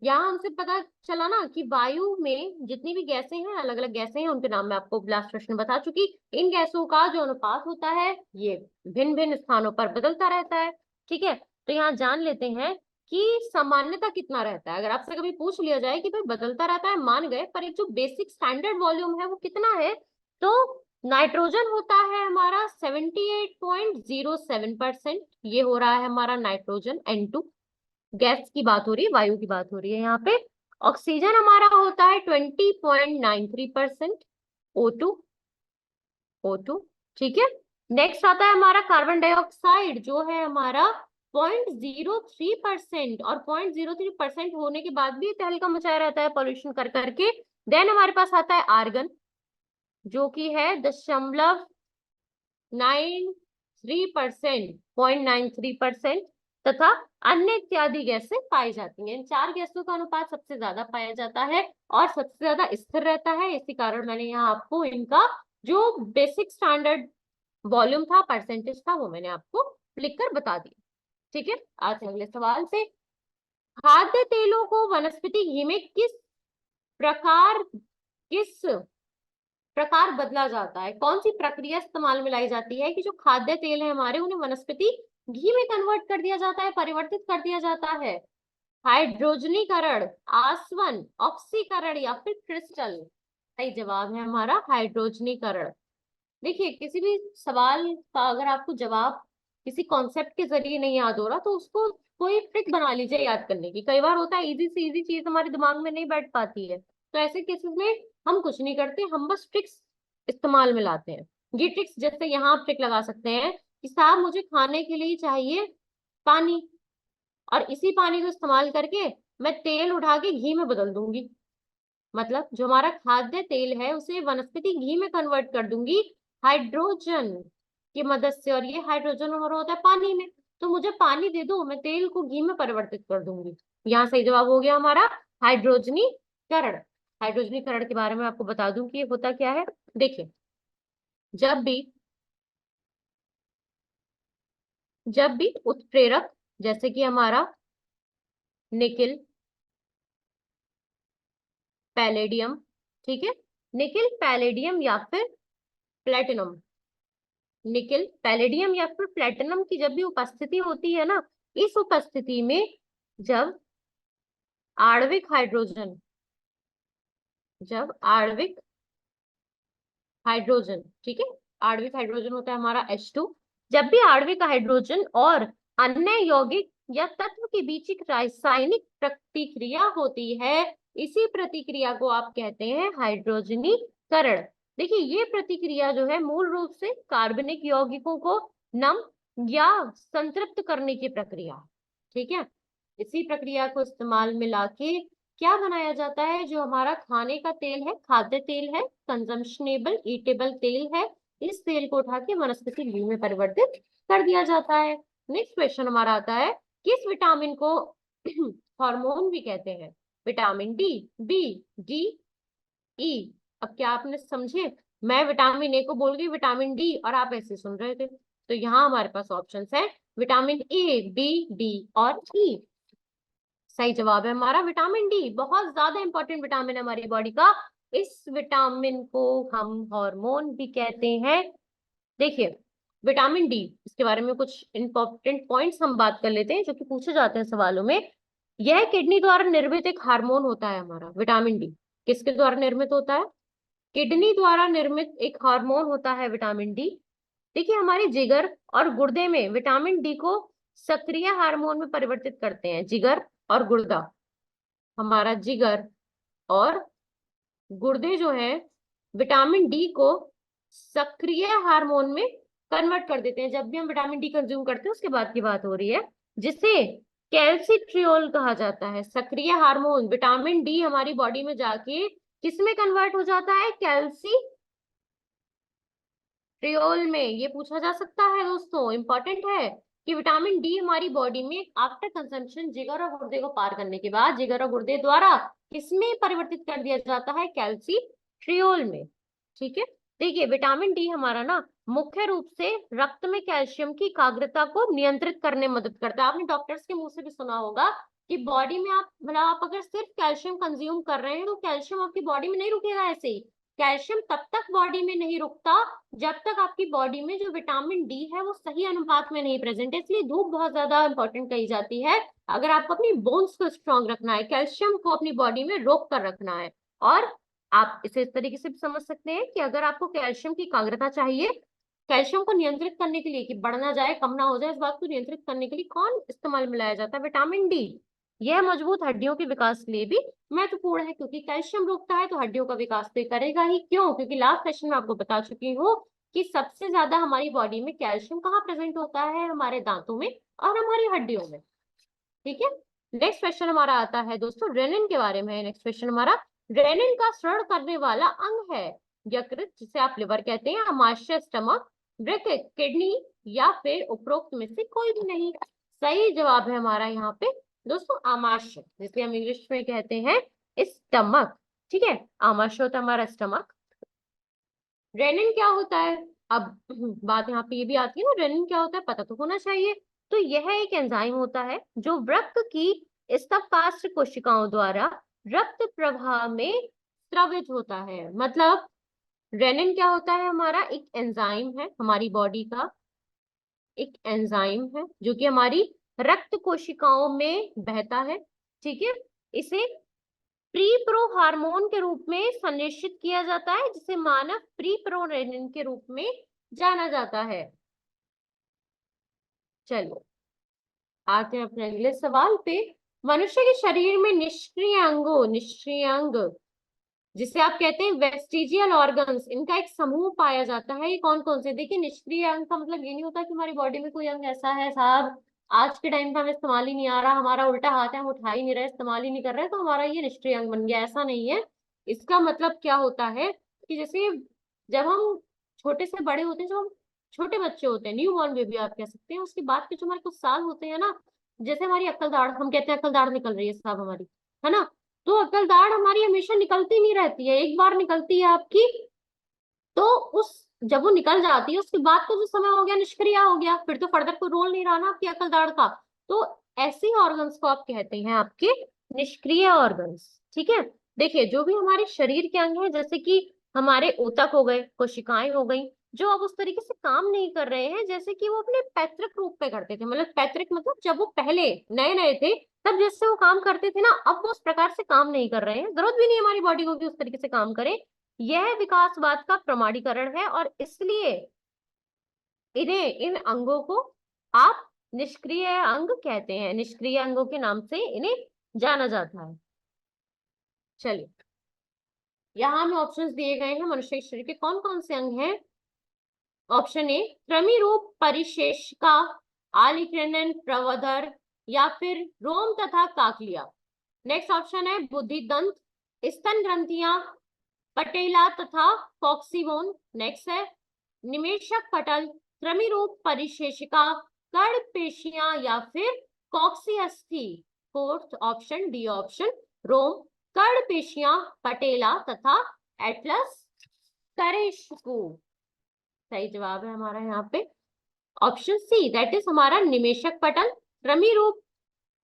यहाँ हमसे पता चला ना कि वायु में जितनी भी गैसें हैं, अलग अलग गैसें हैं, उनके नाम मैं आपको लास्ट प्रश्न बता चुकी। इन गैसों का जो अनुपात होता है ये भिन्न भिन्न स्थानों पर बदलता रहता है। ठीक है, तो यहाँ जान लेते हैं कि सामान्यता कितना रहता है। अगर आपसे कभी पूछ लिया जाए कि भाई बदलता रहता है, मान गए, पर एक जो बेसिक स्टैंडर्ड वॉल्यूम है वो कितना है, तो नाइट्रोजन होता है हमारा 78.07%। ये हो रहा है हमारा नाइट्रोजन N2, गैस की बात हो रही है, वायु की बात हो रही है यहाँ पे। ऑक्सीजन हमारा होता है 20.93%, O2, O2। ठीक है, नेक्स्ट आता है हमारा कार्बन डाइऑक्साइड जो है हमारा 0.03%, और 0.03% होने के बाद भी तहलका मचाया रहता है पॉल्यूशन कर करके। देन हमारे पास आता है आर्गन जो कि है 0.93%, 0.93%, तथा अन्य इत्यादि गैसें पाई जाती हैं। इन चार गैसों का अनुपात सबसे ज्यादा पाया जाता है और सबसे ज्यादा स्थिर रहता है। इसी कारण मैंने यहाँ आपको इनका जो बेसिक स्टैंडर्ड वॉल्यूम था, परसेंटेज था, वो मैंने आपको लिखकर बता दिया। ठीक है, आज अगले सवाल पे। खाद्य तेलों को वनस्पति घी में किस प्रकार बदला जाता है? कौन सी प्रक्रिया इस्तेमाल में लाई जाती है कि जो खाद्य तेल है हमारे, उन्हें वनस्पति घी में कन्वर्ट कर दिया जाता है, परिवर्तित कर दिया जाता है? हाइड्रोजनीकरण, आसवन, ऑक्सीकरण या फिर क्रिस्टल? सही जवाब है हमारा हाइड्रोजनीकरण। देखिए किसी भी सवाल का अगर आपको जवाब किसी कॉन्सेप्ट के जरिए नहीं याद हो रहा, तो उसको कोई ट्रिक बना लीजिए याद करने की। कई बार होता है इजी से इजी चीज हमारे दिमाग में नहीं बैठ पाती है, तो ऐसे केसेस में हम कुछ नहीं करते, हम बस ट्रिक्स इस्तेमाल में लाते हैं। ये ट्रिक्स, जैसे यहाँ आप ट्रिक लगा सकते हैं कि साहब मुझे खाने के लिए चाहिए पानी, और इसी पानी को इस्तेमाल करके मैं तेल उठा के घी में बदल दूंगी। मतलब जो हमारा खाद्य तेल है उसे वनस्पति घी में कन्वर्ट कर दूंगी हाइड्रोजन की मदद से, और ये हाइड्रोजन हमारा होता है पानी में। तो मुझे पानी दे दो, मैं तेल को घी में परिवर्तित कर दूंगी। यहाँ सही जवाब हो गया हमारा हाइड्रोजनीकरण। हाइड्रोजनीकरण के बारे में आपको बता दूं कि ये होता क्या है। देखिए, जब भी उत्प्रेरक, जैसे कि हमारा निकिल, पैलेडियम, ठीक है, निकिल, पैलेडियम या फिर प्लेटिनम, निकिल, पैलेडियम या फिर प्लेटिनम की जब भी उपस्थिति होती है ना, इस उपस्थिति में जब आणविक हाइड्रोजन, जब आणविक हाइड्रोजन, ठीक है, आणविक हाइड्रोजन होता है हमारा H2। जब भी आणविक हाइड्रोजन और अन्य यौगिक या तत्व के बीच एक रासायनिक प्रतिक्रिया होती है, इसी प्रतिक्रिया को आप कहते हैं हाइड्रोजनीकरण। देखिए ये प्रतिक्रिया जो है मूल रूप से कार्बनिक यौगिकों को नम या संतृप्त करने की प्रक्रिया, ठीक है। इसी प्रक्रिया को इस्तेमाल में लाके क्या बनाया जाता है? जो हमारा खाने का तेल है, खाद्य तेल है, कंजम्पशनेबल ईटेबल तेल है, इस तेल को उठा के वनस्पति घी में परिवर्तित कर दिया जाता है। नेक्स्ट क्वेश्चन हमारा आता है, किस विटामिन को हार्मोन भी कहते हैं? विटामिन डी, बी, डी, ई। अब क्या आपने समझे? मैं विटामिन ए को बोल गई विटामिन डी और आप ऐसे सुन रहे थे। तो यहाँ हमारे पास ऑप्शंस है विटामिन ए, बी, डी और ई। सही जवाब है हमारा विटामिन डी। बहुत ज्यादा इंपॉर्टेंट विटामिन है हमारी बॉडी का। इस विटामिन को हम हार्मोन भी कहते हैं। देखिए विटामिन डी, इसके बारे में कुछ इंपॉर्टेंट पॉइंट्स हम बात कर लेते हैं जो कि पूछे जाते हैं सवालों में। यह किडनी द्वारा निर्मित एक हार्मोन होता है हमारा विटामिन डी। किसके द्वारा निर्मित होता है? किडनी द्वारा निर्मित एक हार्मोन होता है विटामिन डी। देखिए हमारे जिगर और गुर्दे में विटामिन डी को सक्रिय हार्मोन में परिवर्तित करते हैं। जिगर और गुर्दा, हमारा जिगर और गुर्दे जो है विटामिन डी को सक्रिय हार्मोन में कन्वर्ट कर देते हैं। जब भी हम विटामिन डी कंज्यूम करते हैं उसके बाद की बात हो रही है, जिसे कैल्सिट्रियोल कहा जाता है। सक्रिय हार्मोन विटामिन डी हमारी बॉडी में जाके किसमें कन्वर्ट हो जाता है? कैल्सिट्रियोल में। ये पूछा जा सकता है दोस्तों, इंपॉर्टेंट है कि विटामिन डी हमारी बॉडी में आफ्टर कंजम्पशन जिगर और गुर्दे को पार करने के बाद जिगर और गुर्दे द्वारा किसमें परिवर्तित कर दिया जाता है? कैल्सिट्रियोल में। ठीक है, देखिए विटामिन डी हमारा ना मुख्य रूप से रक्त में कैल्शियम की एकाग्रता को नियंत्रित करने में मदद करता है। आपने डॉक्टर्स के मुंह से भी सुना होगा कि बॉडी में आप अगर सिर्फ कैल्शियम कंज्यूम कर रहे हैं तो कैल्शियम आपकी बॉडी में नहीं रुकेगा ऐसे ही। कैल्शियम तब तक बॉडी में नहीं रुकता जब तक आपकी बॉडी में जो विटामिन डी है वो सही अनुपात में नहीं प्रेजेंट है। इसलिए धूप बहुत ज्यादा इंपॉर्टेंट कही जाती है। अगर आपको अपनी बोन्स को स्ट्रांग रखना है, कैल्शियम को अपनी बॉडी में रोक कर रखना है। और आप इसे इस तरीके से भी समझ सकते हैं कि अगर आपको कैल्शियम की एकाग्रता चाहिए, कैल्शियम को नियंत्रित करने के लिए कि बढ़ ना जाए, कम ना हो जाए, इस बात को नियंत्रित करने के लिए कौन इस्तेमाल में लाया जाता है? Vitamin D. यह मजबूत हड्डियों के विकास के लिए भी महत्वपूर्ण है, क्योंकि कैल्शियम रोकता है तो हड्डियों का विकास तो करेगा ही। क्यों? क्योंकि लास्ट सेशन में आपको बता चुकी हूँ कि सबसे ज्यादा हमारी बॉडी में कैल्शियम कहाँ प्रेजेंट होता है? हमारे दांतों में और हमारी हड्डियों में। ठीक है, नेक्स्ट क्वेश्चन हमारा आता है दोस्तों रेनिन के बारे में। नेक्स्ट क्वेश्चन हमारा, रेनिन का स्रण करने वाला अंग है यकृत, जिसे आप लिवर कहते हैं, आमाशय स्टमक, वृक्क, किडनी या फिर उपरोक्त में से कोई भी नहीं। सही जवाब है हमारा यहाँ पे दोस्तों आमाशय, जिसे हम इंग्लिश में कहते हैं स्टमक। ठीक है, आमाशय होता है हमारा स्टमक। रेनिन क्या होता है? अब बात यहाँ पे ये भी आती है ना, रेनिन क्या होता है पता तो होना चाहिए। तो यह एक एंजाइम होता है जो वृक्क की स्तंभकाष्ठ कोशिकाओं द्वारा रक्त प्रवाह में स्रावित होता है। मतलब रेनिन क्या होता है? हमारा एक एंजाइम है, हमारी बॉडी का एक एंजाइम है जो कि हमारी रक्त कोशिकाओं में बहता है। ठीक है, इसे प्री प्रो हार्मोन के रूप में संश्लेषित किया जाता है, जिसे मानव प्री प्रो रेनिन के रूप में जाना जाता है। चलो आते हैं अपने अगले सवाल पे। मनुष्य के शरीर में निष्क्रिय अंग जिसे आप कहते हैं वेस्टिजियल ऑर्गन्स, इनका एक समूह पाया जाता है। ये कौन कौन से? देखिए निष्क्रिय अंग का मतलब ये नहीं होता कि हमारी बॉडी में कोई अंग ऐसा है साहब आज के टाइम पे हमें इस्तेमाल ही नहीं आ रहा, हमारा उल्टा हाथ है हम उठा ही नहीं रहे, इस्तेमाल ही नहीं कर रहे, तो हमारा ये निष्क्रिय अंग बन गया, ऐसा नहीं है। इसका मतलब क्या होता है कि जैसे जब हम छोटे से बड़े होते हैं, जब हम छोटे बच्चे होते हैं, न्यू बॉर्न बेबी आप कह सकते हैं, उसके बाद के जो हमारे कुछ साल होते हैं ना, जैसे हमारी अक्ल दाढ़, हम कहते हैं अक्ल दाढ़ निकल रही है साहब हमारी, है ना? तो अक्ल दाढ़ हमारी हमेशा निकलती नहीं रहती है, एक बार निकलती है आपकी, तो उस जब वो निकल जाती है उसके बाद तो जो समय हो गया निष्क्रिय हो गया, फिर तो फर्दर कोई रोल नहीं रहा ना आपकी अक्ल दाढ़ का। तो ऐसे ऑर्गन्स को आप कहते हैं आपके निष्क्रिय ऑर्गन्स। ठीक है, देखिए जो भी हमारे शरीर के अंग है, जैसे कि हमारे ऊतक हो गए, कोशिकाएं हो गई, जो अब उस तरीके से काम नहीं कर रहे हैं जैसे कि वो अपने पैतृक रूप पे करते थे। मतलब पैतृक मतलब जब वो पहले नए नए थे तब जैसे वो काम करते थे ना, अब वो उस प्रकार से काम नहीं कर रहे हैं। जरूरत भी नहीं हमारी बॉडी को कि उस तरीके से काम करे। यह विकासवाद का प्रमाणीकरण है और इसलिए इन अंगों को आप निष्क्रिय अंग कहते हैं। निष्क्रिय अंगों के नाम से इन्हें जाना जाता है। चलिए यहाँ हमें ऑप्शंस दिए गए हैं, मनुष्य के शरीर के कौन कौन से अंग हैं। ऑप्शन ए कृमि रूप परिशेषिका, आलिक्रेनन, प्रवधर या फिर रोम तथा काकलिया। नेक्स्ट ऑप्शन है बुद्धि दंत, स्तन ग्रंथियां, पटेला तथा फॉक्सीबोन। नेक्स्ट है निमेशक पटल, कृमि रूप परिशेषिका, कर्ण पेशियां या फिर कॉक्सियस थी। फोर्थ ऑप्शन डी ऑप्शन, रोम, कर्णपेशियां पटेला तथा एटलस करेशकू। सही जवाब है हमारा यहाँ पे ऑप्शन सी, दैट इज हमारा निमेशक पटल, कृमि रूप,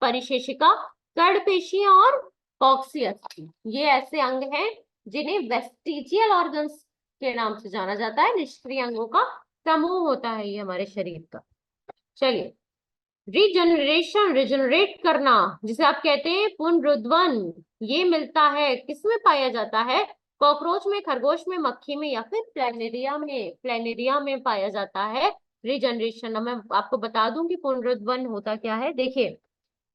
परिशेषिका, कर्णपेशियां और कॉक्सियस। ये ऐसे अंग हैं जिन्हें वेस्टिजियल ऑर्गन्स के नाम से जाना जाता है। निष्क्रिय अंगों का समूह होता है ये हमारे शरीर का। चलिए, रिजनरेशन, रिजनरेट करना, जिसे आप कहते हैं पुनरुद्वन, ये मिलता है किसमें पाया जाता है? कॉकरोच में, खरगोश में, मक्खी में या फिर प्लेनेरिया में? प्लेनेरिया में पाया जाता है रिजनरेशन। अब मैं आपको बता दूं कि पुनरुद्वन होता क्या है। देखिए,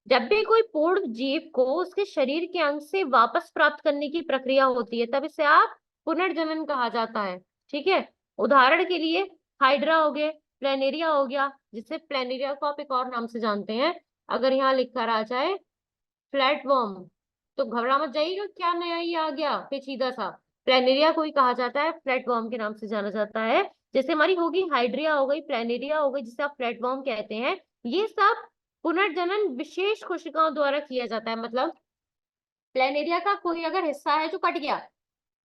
जब भी कोई पूर्ण जीव को उसके शरीर के अंग से वापस प्राप्त करने की प्रक्रिया होती है, तब इसे आप पुनर्जनन कहा जाता है। ठीक है, उदाहरण के लिए हाइड्रा हो गए, प्लेनेरिया हो गया, जिसे प्लेनेरिया को आप एक और नाम से जानते हैं। अगर यहाँ लिखकर आ जाए फ्लैटवर्म, तो घबरा मत जाइएगा, क्या नया ही आ गया पेचीदा सा। प्लेनेरिया को ही कहा जाता है, फ्लैटवर्म के नाम से जाना जाता है। जैसे हमारी होगी हाइड्रिया हो गई, प्लेनेरिया हो गई, जिसे आप फ्लैटवर्म कहते हैं। ये सब पुनर्जनन विशेष कोशिकाओं द्वारा किया जाता है। मतलब प्लेनेरिया का कोई अगर हिस्सा है जो कट गया,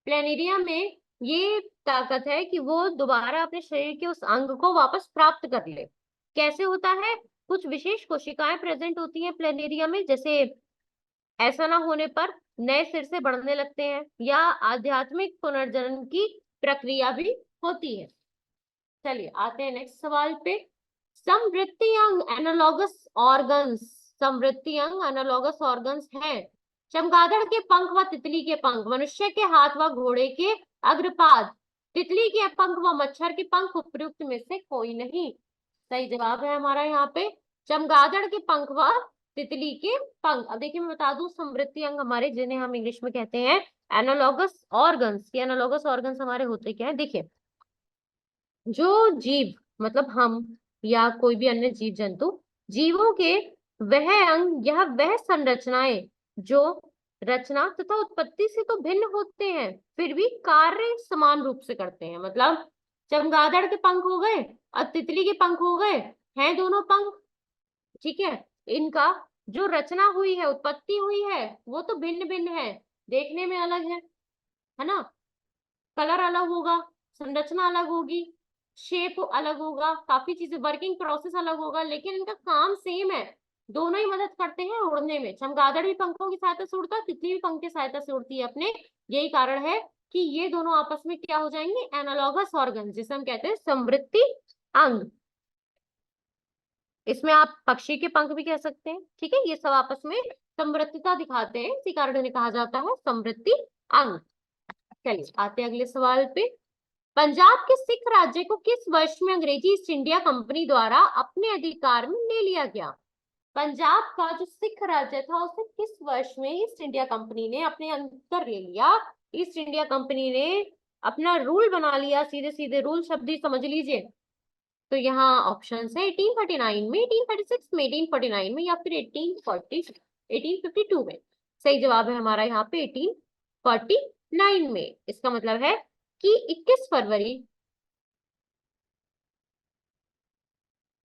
प्लेनेरिया में ये ताकत है कि वो दोबारा अपने शरीर के उस अंग को वापस प्राप्त कर ले। कैसे होता है? कुछ विशेष कोशिकाएं प्रेजेंट होती हैं प्लेनेरिया में, जैसे ऐसा ना होने पर नए सिर से बढ़ने लगते हैं, या आध्यात्मिक पुनर्जनन की प्रक्रिया भी होती है। चलिए आते हैं नेक्स्ट सवाल पे। समवृत्ति अंग एनालॉगस ऑर्गन्स, समवृत्ति अंग एनालॉगस ऑर्गन्स है चमगादड़ के पंख व तितली के पंख, मनुष्य के हाथ व घोड़े के अग्रपाद, तितली के पंख व मच्छर के पंख, उपयुक्त में से कोई नहीं। सही जवाब है हमारा यहाँ पे चमगादड़ के पंख व तितली के पंख। अब देखिए, मैं बता दूं समवृत्ति अंग हमारे, जिन्हें हम इंग्लिश में कहते हैं एनालॉगस ऑर्गन्स। ये एनालॉगस ऑर्गन्स हमारे होते क्या है? देखिए, जो जीव, मतलब हम या कोई भी अन्य जीव जंतु, जीवों के वह अंग या वह संरचनाएं जो रचना तथा उत्पत्ति से तो भिन्न होते हैं, फिर भी कार्य समान रूप से करते हैं। मतलब चमगादड़ के पंख हो गए और तितली के पंख हो गए, हैं दोनों पंख, ठीक है, इनका जो रचना हुई है, उत्पत्ति हुई है, वो तो भिन्न भिन्न है, देखने में अलग है ना, कलर अलग होगा, संरचना अलग होगी, शेप अलग होगा, काफी चीजें, वर्किंग प्रोसेस अलग होगा, लेकिन इनका काम सेम है। दोनों ही मदद करते हैं उड़ने में। चमगादड़ भी पंखों की सहायता से उड़ता है, तितली भी पंख की सहायता से उड़ती है अपने। यही कारण है कि ये दोनों आपस में क्या हो जाएंगे? एनालॉगस ऑर्गन, जिसे हम कहते हैं समवृत्ति अंग। इसमें आप पक्षी के पंख भी कह सकते हैं। ठीक है, ये सब आपस में समवृत्तिता दिखाते हैं, इसी कारण इन्हें कहा जाता है समवृत्ति अंग। चलिए आते हैं अगले सवाल पे। पंजाब के सिख राज्य को किस वर्ष में अंग्रेजी ईस्ट इंडिया कंपनी द्वारा अपने अधिकार में ले लिया गया? पंजाब का जो सिख राज्य था, उसे किस वर्ष में ईस्ट इंडिया कंपनी ने अपने अंदर ले लिया? ईस्ट इंडिया कंपनी ने अपना रूल बना लिया, सीधे सीधे रूल शब्द ही समझ लीजिए। तो यहाँ ऑप्शन है 1839 में, 1836 में, 1849 में या फिर 1852 में। सही जवाब है हमारा यहाँ पे 1849 में। इसका मतलब है कि 21 फरवरी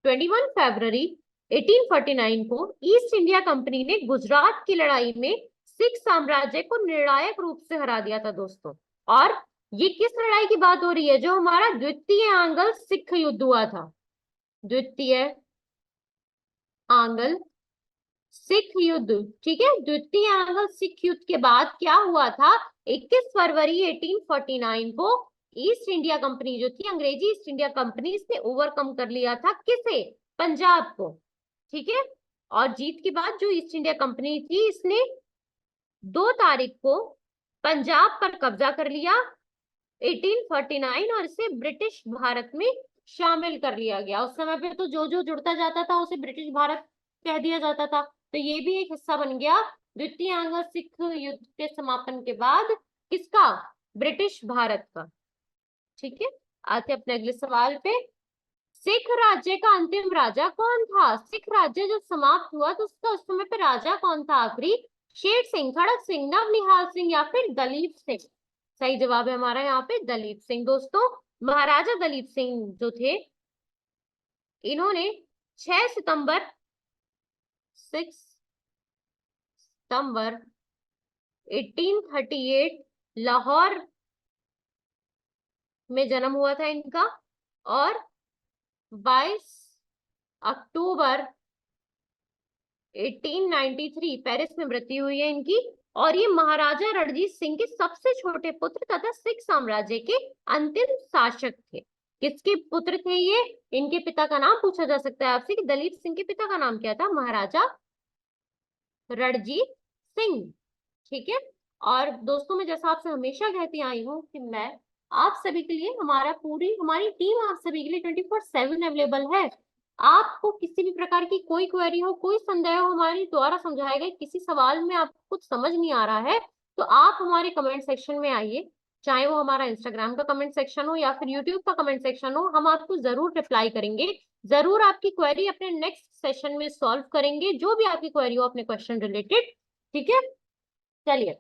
21 फरवरी 1849 को ईस्ट इंडिया कंपनी ने गुजरात की लड़ाई में सिख साम्राज्य को निर्णायक रूप से हरा दिया था दोस्तों। और ये किस लड़ाई की बात हो रही है? जो हमारा द्वितीय आंग्ल सिख युद्ध हुआ था, द्वितीय आंग्ल सिख युद्ध। ठीक है, द्वितीय आंग्ल सिख युद्ध के बाद क्या हुआ था? 21 फरवरी 1849 को ईस्ट इंडिया कंपनी जो थी, अंग्रेजी ईस्ट इंडिया कंपनी, इसने ओवरकम कर लिया था किसे? पंजाब को। ठीक है, और जीत के बाद जो ईस्ट इंडिया कंपनी थी, इसने 2 तारीख को पंजाब पर कब्जा कर लिया 1849, और इसे ब्रिटिश भारत में शामिल कर लिया गया। उस समय पे तो जो जो जुड़ता जाता था उसे ब्रिटिश भारत कह दिया जाता था। तो ये भी एक हिस्सा बन गया द्वितीय आंग्ल सिख युद्ध के समापन के बाद किसका? ब्रिटिश भारत का। ठीक है, आते अपने अगले सवाल पे। सिख राज्य का अंतिम राजा कौन था? सिख राज्य जब समाप्त हुआ तो उसका उस समय पे राजा कौन था आखिरी? शेर सिंह, खड़क सिंह, नवनिहाल सिंह या फिर दलीप सिंह? सही जवाब है हमारा यहाँ पे दलीप सिंह। दोस्तों, महाराजा दलीप सिंह जो थे, इन्होंने 6 सितंबर 6 सितंबर 1838 लाहौर में जन्म हुआ था इनका, और 22 अक्टूबर 1893 पेरिस में मृत्यु हुई है इनकी। और ये महाराजा रणजीत सिंह के सबसे छोटे पुत्र तथा सिख साम्राज्य के अंतिम शासक थे। किसके पुत्र थे ये? इनके पिता का नाम पूछा जा सकता है आपसे कि दलीप सिंह के पिता का नाम क्या था? महाराजा रणजीत सिंह। ठीक है। और दोस्तों, मैं जैसा आपसे हमेशा कहती आई हूँ कि मैं आप सभी के लिए, हमारी टीम आप सभी के लिए 24/7 अवेलेबल है। आपको किसी भी प्रकार की कोई क्वेरी हो, कोई संदेह हो, हमारे द्वारा समझाए गए किसी सवाल में आपको कुछ समझ नहीं आ रहा है, तो आप हमारे कमेंट सेक्शन में आइए। चाहे वो हमारा इंस्टाग्राम का कमेंट सेक्शन हो या फिर यूट्यूब का कमेंट सेक्शन हो, हम आपको जरूर रिप्लाई करेंगे। जरूर आपकी क्वेरी अपने नेक्स्ट सेशन में सॉल्व करेंगे, जो भी आपकी क्वेरी हो अपने क्वेश्चन रिलेटेड। ठीक है। चलिए,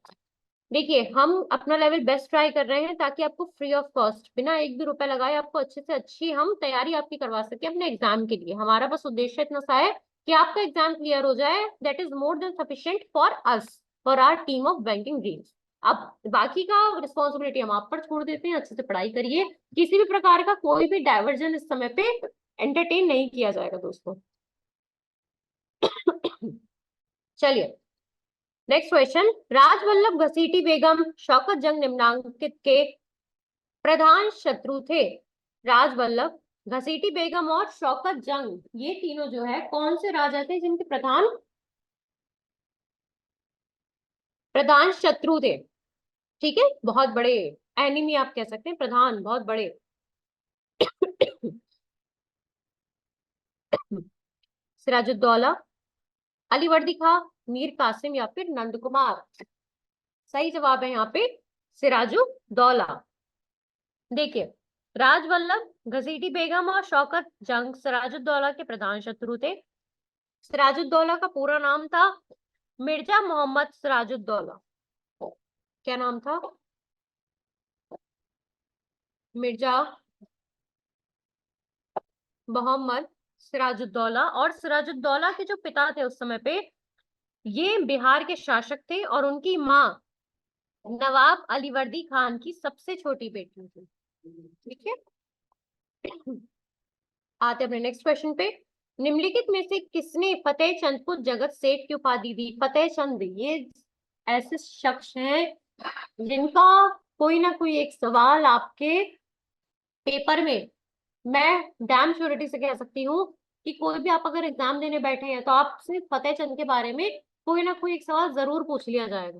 देखिए, हम अपना लेवल बेस्ट ट्राई कर रहे हैं ताकि आपको फ्री ऑफ कॉस्ट, बिना एक भी रुपए लगाए, आपको अच्छे से अच्छी हम तैयारी आपकी करवा सके अपने एग्जाम के लिए। हमारा बस उद्देश्य इतना सा है कि आपका एग्जाम क्लियर हो जाए। That is more than sufficient for us, for our team of banking dreams. अब बाकी का रिस्पॉन्सिबिलिटी हम आप पर छोड़ देते हैं। अच्छे से पढ़ाई करिए, किसी भी प्रकार का कोई भी डाइवर्जन इस समय पे एंटरटेन नहीं किया जाएगा दोस्तों। चलिए, नेक्स्ट क्वेश्चन। राजवल्लभ घसीटी बेगम, शौकत जंग निम्नांकित के प्रधान शत्रु थे। राजवल्लभ, घसीटी बेगम और शौकत जंग, ये तीनों जो है कौन से राजा थे जिनके प्रधान शत्रु थे? ठीक है, बहुत बड़े एनिमी आप कह सकते हैं, प्रधान बहुत बड़े। सिराजुद्दौला, अलीवर्दी खां, मीर कासिम या फिर नंद कुमार? सही जवाब है यहाँ पे सिराजुद्दौला। देखिए, राजवल्लभ, घसीटी बेगम और शौकत जंग सिराजुद्दौला के प्रधान शत्रु थे। सिराजुद्दौला का पूरा नाम था मिर्जा मोहम्मद सिराजुद्दौला। क्या नाम था? मिर्जा मोहम्मद सिराजुद्दौला। और सिराजुद्दौला के जो पिता थे उस समय पे, ये बिहार के शासक थे और उनकी माँ नवाब अलीवर्दी खान की सबसे छोटी बेटी थी। ठीक है। आते अपने नेक्स्ट क्वेश्चन पे। निम्नलिखित में से किसने फतेह चंद को जगत सेठ की उपाधि दी? फतेह चंद ये ऐसे शख्स हैं जिनका कोई ना कोई एक सवाल आपके पेपर में, मैं डैम श्योरिटी से कह सकती हूँ कि कोई भी आप अगर एग्जाम देने बैठे हैं तो आपसे फतेह चंद के बारे में कोई ना कोई एक सवाल जरूर पूछ लिया जाएगा।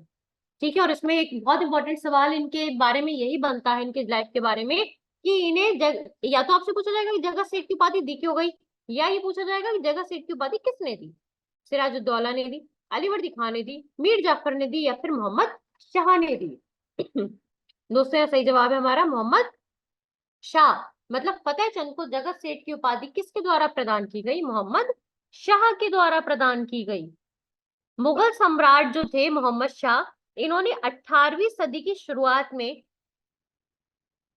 ठीक है। और इसमें एक बहुत इंपॉर्टेंट सवाल इनके बारे में यही बनता है, इनके लाइफ के बारे में, कि इन्हें या तो आपसे पूछा जाएगा कि जगत सेठ की उपाधि दी क्यों गई, या ये पूछा जाएगा कि जगत सेठ की उपाधि किसने दी? सिराजुद्दौला ने दी, अलीवर्दी खान ने दी, मीर जाफर ने दी या फिर मोहम्मद शाह ने दी? दोस्तों, यहाँ सही जवाब है हमारा मोहम्मद शाह। मतलब फतेह चंद को जगत सेठ की उपाधि किसके द्वारा प्रदान की गई? मोहम्मद शाह के द्वारा प्रदान की गई। मुगल सम्राट जो थे मोहम्मद शाह, इन्होंने 18वीं सदी की शुरुआत में,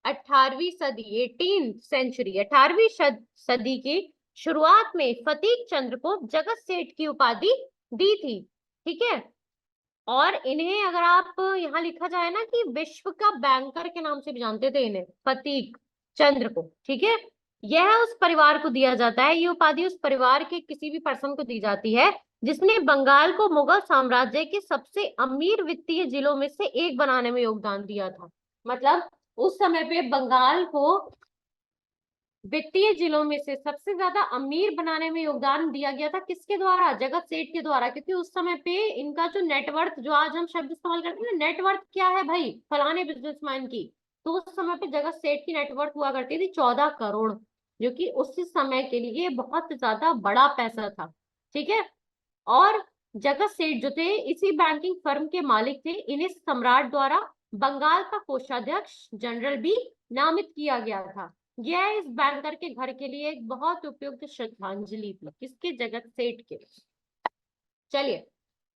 18वीं सदी 18th सेंचुरी, 18वीं सदी की शुरुआत में फतेह चंद्र को जगत सेठ की उपाधि दी थी। ठीक है। और इन्हें अगर आप यहाँ लिखा जाए ना कि विश्व का बैंकर के नाम से भी जानते थे इन्हें, फतेह चंद्र को। ठीक है। यह उस परिवार को दिया जाता है, ये उपाधि उस परिवार के किसी भी पर्सन को दी जाती है जिसने बंगाल को मुगल साम्राज्य के सबसे अमीर वित्तीय जिलों में से एक बनाने में योगदान दिया था। मतलब उस समय पे बंगाल को वित्तीय जिलों में से सबसे ज्यादा अमीर बनाने में योगदान दिया गया था। किसके द्वारा? जगत सेठ के द्वारा। क्योंकि उस समय पे इनका जो नेटवर्थ, जो आज हम शब्द इस्तेमाल करते हैं ना, नेटवर्थ क्या है भाई, फलाने बिजनेसमैन की, तो उस समय पे जगत सेठ की नेटवर्थ हुआ करती थी 14 करोड़, जो कि उस समय के लिए बहुत ज्यादा बड़ा पैसा था। ठीक है। और जगत सेठ जो थे इसी बैंकिंग फर्म के मालिक थे। इन्हें सम्राट द्वारा बंगाल का कोषाध्यक्ष जनरल भी नामित किया गया था। यह इस बैंकर के घर के लिए एक बहुत उपयुक्त श्रद्धांजलि थी। किसके? जगत सेठ के। चलिए,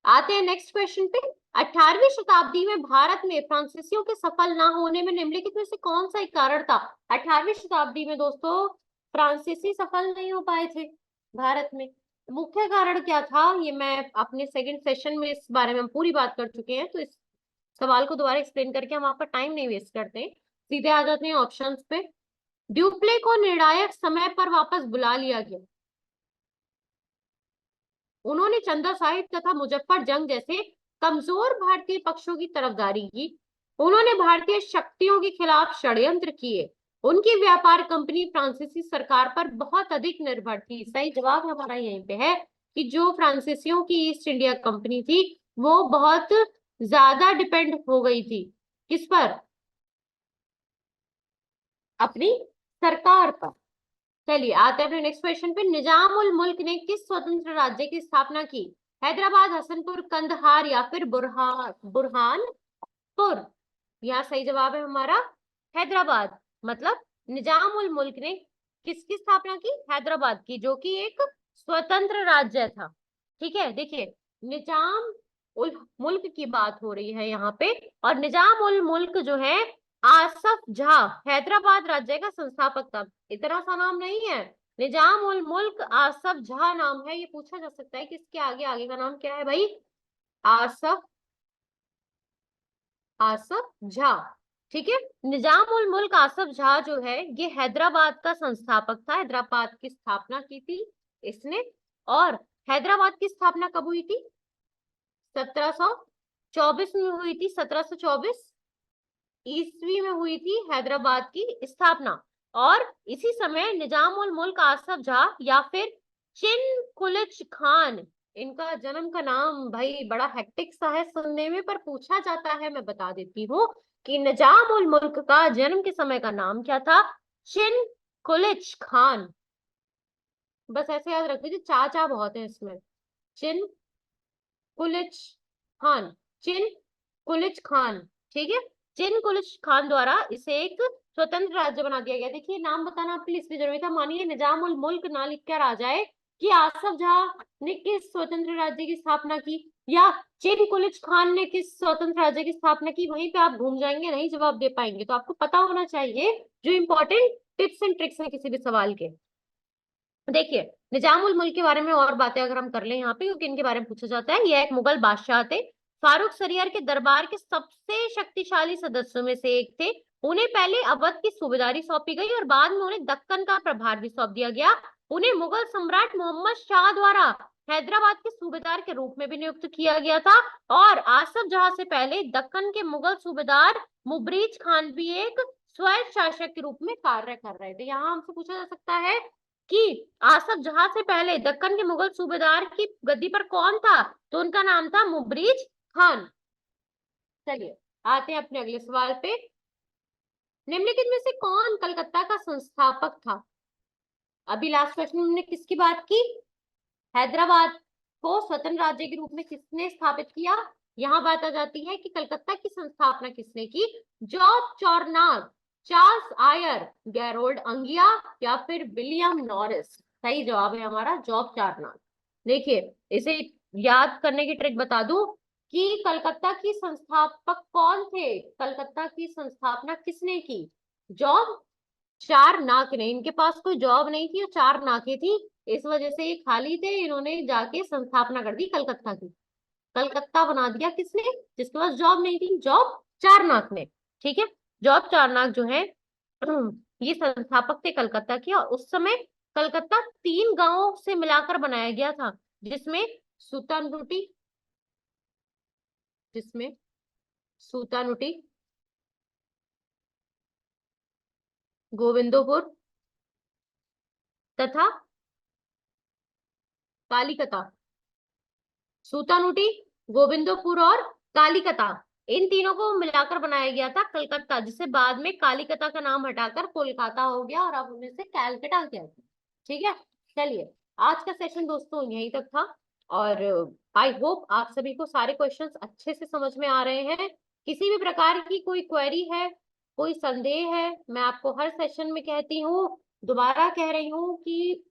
आते हैं नेक्स्ट क्वेश्चन पे। 18वीं शताब्दी में भारत में फ्रांसीसियों के सफल ना होने में निम्नलिखित में से कौन सा एक कारण था? 18वीं शताब्दी में दोस्तों फ्रांसीसी सफल नहीं हो पाए थे भारत में। मुख्य कारण क्या था ये मैं अपने सेकंड सेशन में इस बारे में हम पूरी बात कर चुके हैं, तो इस सवाल को दोबारा एक्सप्लेन करके हम आपका टाइम नहीं वेस्ट करते हैं, सीधे आ जाते हैं ऑप्शंस पे। ड्यूप्ले को निर्णायक समय पर वापस बुला लिया गया। उन्होंने चंदा साहिब तथा मुजफ्फर जंग जैसे कमजोर भारतीय पक्षों की तरफदारी की। उन्होंने भारतीय शक्तियों के खिलाफ षड्यंत्र किए। उनकी व्यापार कंपनी फ्रांसीसी सरकार पर बहुत अधिक निर्भर थी। सही जवाब हमारा यहीं पे है कि जो फ्रांसीसियों की ईस्ट इंडिया कंपनी थी वो बहुत ज्यादा डिपेंड हो गई थी किस पर, अपनी सरकार पर। चलिए आते हैं अपने नेक्स्ट क्वेश्चन पे। निजाम उल मुल्क ने किस स्वतंत्र राज्य की स्थापना की? हैदराबाद, हसनपुर, कंदहार या फिर बुरहानपुर? यहाँ सही जवाब है हमारा हैदराबाद। मतलब निजाम उल मुल्क ने किसकी स्थापना की? हैदराबाद की, जो कि एक स्वतंत्र राज्य था। ठीक है, देखिए निजाम उल मुल्क की बात हो रही है यहाँ पे, और निजाम उल मुल्क जो है आसफ झा हैदराबाद राज्य का संस्थापक था। इतना सा नाम नहीं है, निजाम उल मुल्क आसफ झा नाम है। ये पूछा जा सकता है कि इसके आगे आगे का नाम क्या है भाई? आसफ आसफ झा। ठीक है, निजाम उल मुल्क आसफ झा जो है ये हैदराबाद का संस्थापक था। हैदराबाद की स्थापना की थी इसने। और हैदराबाद की स्थापना कब हुई थी? 1724 में हुई थी। 1724 ईस्वी में हुई थी हैदराबाद की स्थापना। और इसी समय निजाम उल मुल्क आसफ झा या फिर चिन कुलिच खान, इनका जन्म का नाम भाई बड़ा हेक्टिक सा है सुनने में, पर पूछा जाता है, मैं बता देती हूँ कि निजाम उल मुल्क का जन्म के समय का नाम क्या था? चिन कुलिच खान। बस ऐसे याद रख लीजिए, चाचा बहुत है इसमें। चिन कुलिच खान, चिन कुलिच खान। ठीक है, चिन कुलिच खान द्वारा इसे एक स्वतंत्र राज्य बना दिया गया। देखिए नाम बताना आपके लिए इसलिए जरूरी था। मानिए निजाम उल मुल्क ना लिख कर आ जाए कि आसफ झा ने किस स्वतंत्र राज्य की स्थापना की या चिन कुलिच खान ने किस स्वतंत्र राज्य की स्थापना की, वहीं पे आप घूम जाएंगे, नहीं जवाब दे पाएंगे। तो आपको पता होना चाहिए जो इंपॉर्टेंट टिप्स एंड ट्रिक्स है किसी भी सवाल के। देखिए निजाम उल मुल्क के बारे में और बातें अगर हम कर लें यहाँ पे, क्योंकि इनके बारे में पूछा जाता है। ये एक मुगल बादशाह थे, फारूक सरियार के दरबार के सबसे शक्तिशाली सदस्यों में से एक थे। उन्हें पहले अवध की सूबेदारी सौंपी गई और बाद में उन्हें दक्कन का प्रभार भी सौंप दिया गया। उन्हें मुगल सम्राट मोहम्मद शाह द्वारा हैदराबाद के सूबेदार के रूप में भी नियुक्त किया गया था। और आसफ जहां से पहले दक्कन के मुगल सूबेदार मुबरीज खान भी एक स्वायत्त शासक के रूप में कार्य कर रहे थे। यहाँ हमसे पूछा जा सकता है कि आसफ जहां से पहले दक्कन के मुगल सूबेदार की गद्दी पर कौन था? तो उनका नाम था मुबरीज खान। चलिए आते हैं अपने अगले सवाल पे। निम्नलिखित में से कौन कलकत्ता का संस्थापक था? अभी लास्ट क्वेश्चन में हमने किसकी बात की? हैदराबाद को स्वतंत्र राज्य के रूप में किसने स्थापित किया? यहाँ बात आ जाती है कि कलकत्ता की संस्थापना किसने की? जॉब चॉर्नाक, चार्ल्स आयर, गैरोल्ड अंगिया या फिर विलियम नॉरिस? सही जवाब है हमारा जॉब चार्नाक। देखिए इसे याद करने की ट्रिक बता दूं कि कलकत्ता की संस्थापक कौन थे, कलकत्ता की संस्थापना किसने की? जॉब चार नाक ने। इनके पास कोई जॉब नहीं थी और चार नाकें थी, इस वजह से ये खाली थे। इन्होंने जाके संस्थापना कर दी कलकत्ता की। कलकत्ता बना दिया किसने? जिसके पास जॉब नहीं थी, जॉब चारनाक ने। ठीक है, जॉब चारनाक जो है ये संस्थापक थे कलकत्ता के। और उस समय कलकत्ता 3 गांवों से मिलाकर बनाया गया था, जिसमें सुतानुटी जिसमें सुतानुटी, गोविंदोपुर तथा कालीकता। सूतानुटी, गोविंदपुर और कालीकता, इन तीनों को मिलाकर बनाया गया था कलकत्ता, जिसे बाद में कालीकता का नाम हटाकर कोलकाता हो गया और अब उन्हें से कैलकटा किया गया। ठीक है, चलिए आज का सेशन दोस्तों यहीं तक था। और आई होप आप सभी को सारे क्वेश्चंस अच्छे से समझ में आ रहे हैं। किसी भी प्रकार की कोई क्वेरी है, कोई संदेह है, मैं आपको हर सेशन में कहती हूँ, दोबारा कह रही हूँ कि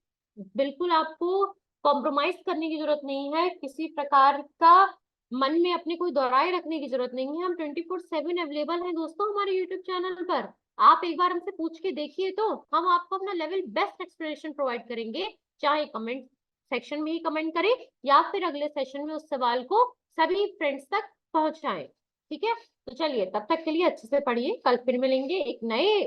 बिल्कुल आपको कॉम्प्रोमाइज करने की जरूरत नहीं है। किसी प्रकार का मन में अपने कोई दोहराए रखने की जरूरत नहीं है। हम 24/7 अवेलेबल हैं दोस्तों हमारे यूट्यूब चैनल पर। आप एक बार हमसे पूछ के देखिए, तो हम आपको अपना लेवल बेस्ट एक्सप्लेनेशन प्रोवाइड करेंगे, चाहे कमेंट सेक्शन में ही कमेंट करें या फिर अगले सेशन में उस सवाल को सभी फ्रेंड्स तक पहुंचाएं। ठीक है, तो चलिए तब तक के लिए अच्छे से पढ़िए। कल फिर मिलेंगे एक नए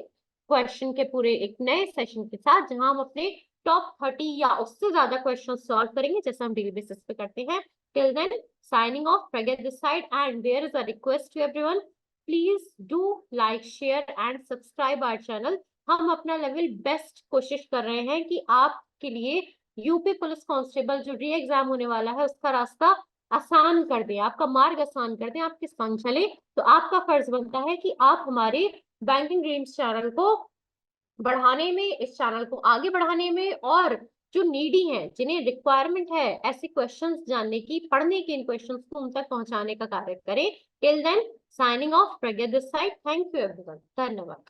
क्वेश्चन के पूरे एक नए सेशन के साथ, जहां हम अपने टॉप 30 या उससे ज्यादा क्वेश्चन सॉल्व करेंगे जैसे हम डेली बेसिस पे करते हैं। Till then, signing off, forget this side, and there is a request to everyone, please do like, share and subscribe our channel। हम अपना लेवल बेस्ट कोशिश कर रहे हैं कि आपके लिए यूपी पुलिस कांस्टेबल जो री एग्जाम होने वाला है उसका रास्ता आसान कर दे, आपका मार्ग आसान कर दे, आपके संग चले। तो आपका फर्ज बनता है कि आप हमारे बैंकिंग ड्रीम्स चैनल को बढ़ाने में, इस चैनल को आगे बढ़ाने में, और जो नीडी हैं जिन्हें रिक्वायरमेंट है ऐसे क्वेश्चंस जानने की, पढ़ने के इन क्वेश्चंस को उन तक पहुंचाने का कार्य करें। Till then, signing off, Pragya this side. Thank you everyone, धन्यवाद।